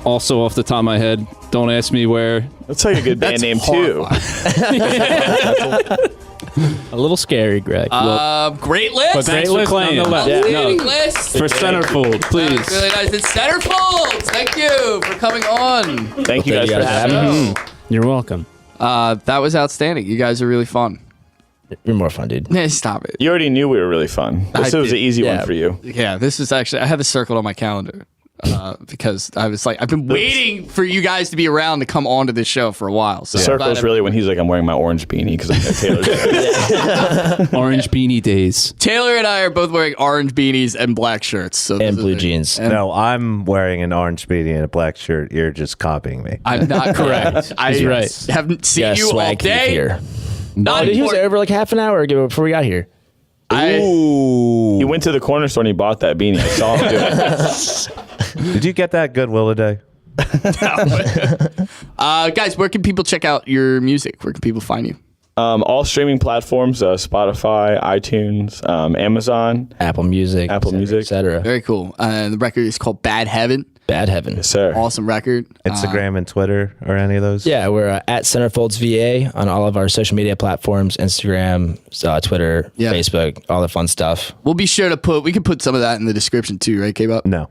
Speaker 6: also off the top of my head. Don't ask me where.
Speaker 7: That's like a good band name too.
Speaker 5: A little scary, Greg.
Speaker 3: Great list.
Speaker 5: but great list nonetheless.
Speaker 3: Leading list.
Speaker 5: For Centerfold,
Speaker 6: Please.
Speaker 3: That's really nice. It's Centerfolds. Thank you for coming on.
Speaker 7: Thank you guys for having me.
Speaker 5: You're welcome.
Speaker 3: That was outstanding. You guys are really fun.
Speaker 8: You're more fun, dude.
Speaker 3: Stop it.
Speaker 7: You already knew we were really fun. This
Speaker 3: I
Speaker 7: was an
Speaker 3: did.
Speaker 7: easy
Speaker 8: Yeah.
Speaker 7: one for you.
Speaker 3: Yeah, this is actually, I have this circled on my calendar because I was like, I've been waiting for you guys to be around to come on to this show for a while. So
Speaker 7: The circle's really when he's like, I'm wearing my orange beanie because I'm Taylor's.
Speaker 6: Orange Beanie Days.
Speaker 3: Taylor and I are both wearing orange beanies and black shirts. So
Speaker 8: And
Speaker 3: this is
Speaker 8: blue
Speaker 3: it.
Speaker 8: jeans.
Speaker 3: And
Speaker 4: No, I'm wearing an orange beanie and a black shirt. You're just copying me.
Speaker 3: I'm not correct. I
Speaker 5: He's right.
Speaker 3: haven't seen
Speaker 8: Yeah,
Speaker 3: you all
Speaker 8: swag thief
Speaker 3: day.
Speaker 8: here.
Speaker 3: Not
Speaker 8: Dude, he was
Speaker 3: important.
Speaker 8: over like half an hour ago before we got here.
Speaker 7: He went to the corner store and he bought that beanie. I saw him do it.
Speaker 4: Did you get that Goodwill today?
Speaker 3: Guys, where can people check out your music? Where can people find you?
Speaker 7: All streaming platforms: Spotify, iTunes, Amazon,
Speaker 8: Apple Music,
Speaker 7: Apple Music.
Speaker 8: etc.
Speaker 3: Very cool. The record is called Bad Heaven.
Speaker 8: Bad Heaven.
Speaker 7: Yes, sir.
Speaker 3: Awesome record.
Speaker 4: Instagram and Twitter or any of those?
Speaker 8: Yeah, we're at Centerfolds VA on all of our social media platforms: Instagram, Twitter,
Speaker 3: Yeah.
Speaker 8: Facebook, all the fun stuff.
Speaker 3: We'll be sure to we can put some of that in the description too, right, K-Bop?
Speaker 4: No.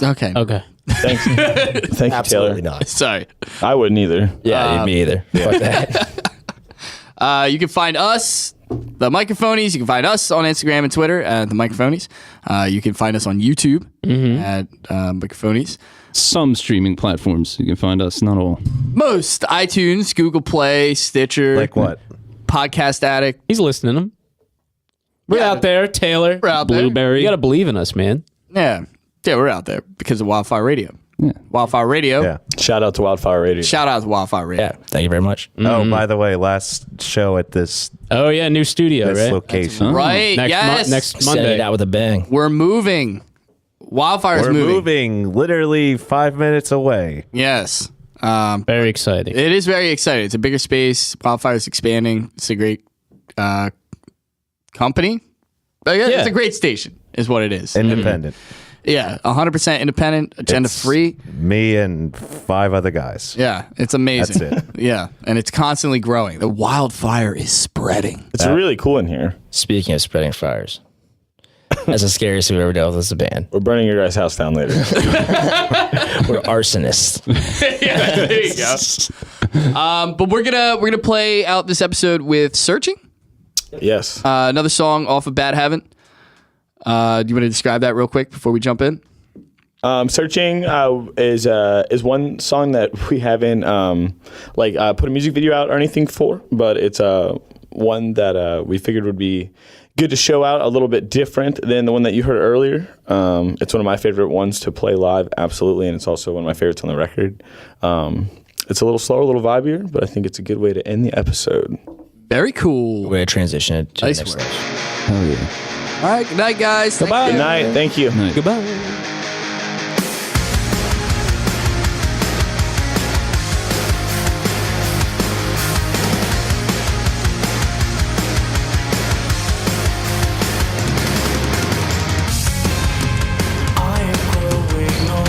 Speaker 3: Okay.
Speaker 5: Okay.
Speaker 7: Thanks. Thank you,
Speaker 9: Absolutely
Speaker 7: Taylor.
Speaker 9: not.
Speaker 3: Sorry.
Speaker 7: I wouldn't either.
Speaker 8: Yeah, me either. Fuck that.
Speaker 3: You can find us, the Microphonies. You can find us on Instagram and Twitter at the Microphonies. You can find us on YouTube at Microphonies.
Speaker 6: Some streaming platforms you can find us, not all.
Speaker 3: Most iTunes, Google Play, Stitcher,
Speaker 4: Like what?
Speaker 3: Podcast Addict.
Speaker 5: He's listening to them. We're out there, Taylor.
Speaker 3: We're out there.
Speaker 6: Blueberry.
Speaker 5: You got to believe in us, man.
Speaker 3: Yeah, we're out there because of Wildfire Radio.
Speaker 6: Yeah.
Speaker 3: Wildfire Radio.
Speaker 4: Yeah.
Speaker 7: Shout out to Wildfire Radio.
Speaker 3: Shout out to Wildfire Radio.
Speaker 8: Yeah, thank you very much.
Speaker 4: Oh, by the way, last show at this
Speaker 5: Oh yeah, new studio, right?
Speaker 4: location.
Speaker 3: Right.
Speaker 5: Next
Speaker 3: yes.
Speaker 5: next
Speaker 8: Send it
Speaker 5: Monday.
Speaker 8: out with a bang.
Speaker 3: We're moving. Wildfire's
Speaker 4: We're
Speaker 3: moving.
Speaker 4: moving literally 5 minutes away.
Speaker 3: Yes.
Speaker 5: Very exciting.
Speaker 3: It is very exciting. It's a bigger space. Wildfire's expanding. It's a great company. It's a great station, is what it is.
Speaker 4: Independent.
Speaker 3: Yeah, 100% independent, agenda free.
Speaker 4: Me and 5 other guys.
Speaker 3: Yeah, it's amazing.
Speaker 4: That's it.
Speaker 3: Yeah, and it's constantly growing. The wildfire is spreading.
Speaker 7: It's really cool in here.
Speaker 8: Speaking of spreading fires, that's the scariest we've ever dealt with as a band.
Speaker 7: We're burning your guys' house down later.
Speaker 8: We're arsonists.
Speaker 3: Yeah, there you go. But we're gonna play out this episode with "Searching,"
Speaker 7: Yes.
Speaker 3: another song off of Bad Heaven. Do you want to describe that real quick before we jump in?
Speaker 7: Searching is one song that we haven't put a music video out or anything for, but it's one that we figured would be good to show out, a little bit different than the one that you heard earlier. It's one of my favorite ones to play live, absolutely, and it's also one of my favorites on the record. It's a little slower, a little vibier, but I think it's a good way to end the episode.
Speaker 3: Very cool.
Speaker 8: We're going to transition it to
Speaker 3: Nice
Speaker 8: the next
Speaker 3: work.
Speaker 8: stage.
Speaker 6: Hell yeah.
Speaker 3: All right, good night, guys. Thank
Speaker 7: Good
Speaker 3: you.
Speaker 7: night. Thank you.
Speaker 5: Goodbye.
Speaker 10: I am growing old,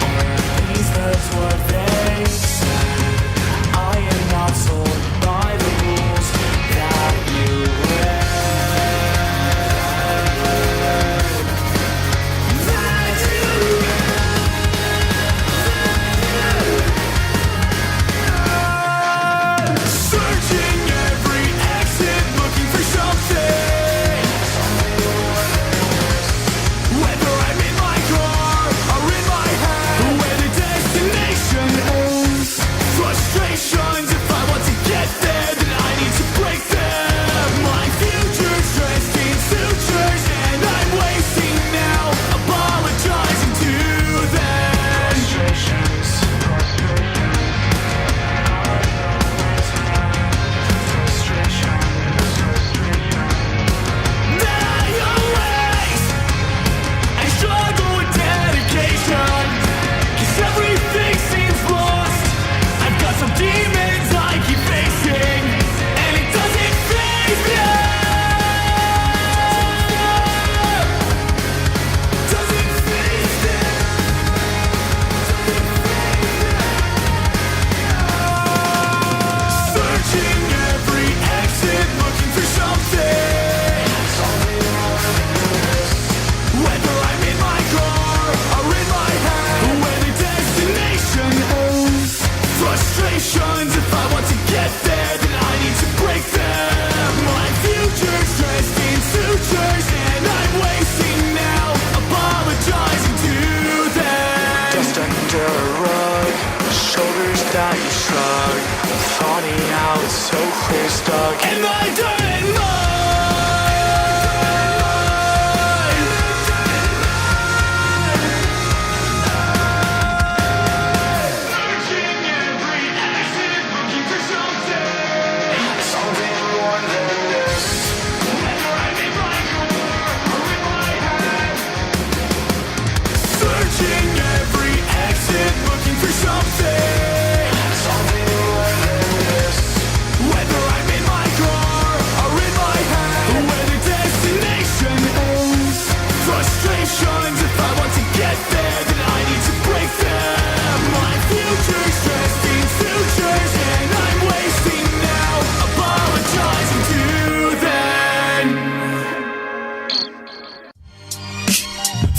Speaker 10: or at least that's what they said. I am not sold by the rules that you read.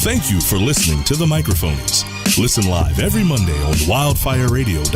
Speaker 2: Thank you for listening to the Microphonies. Listen live every Monday on wildfireradio.com.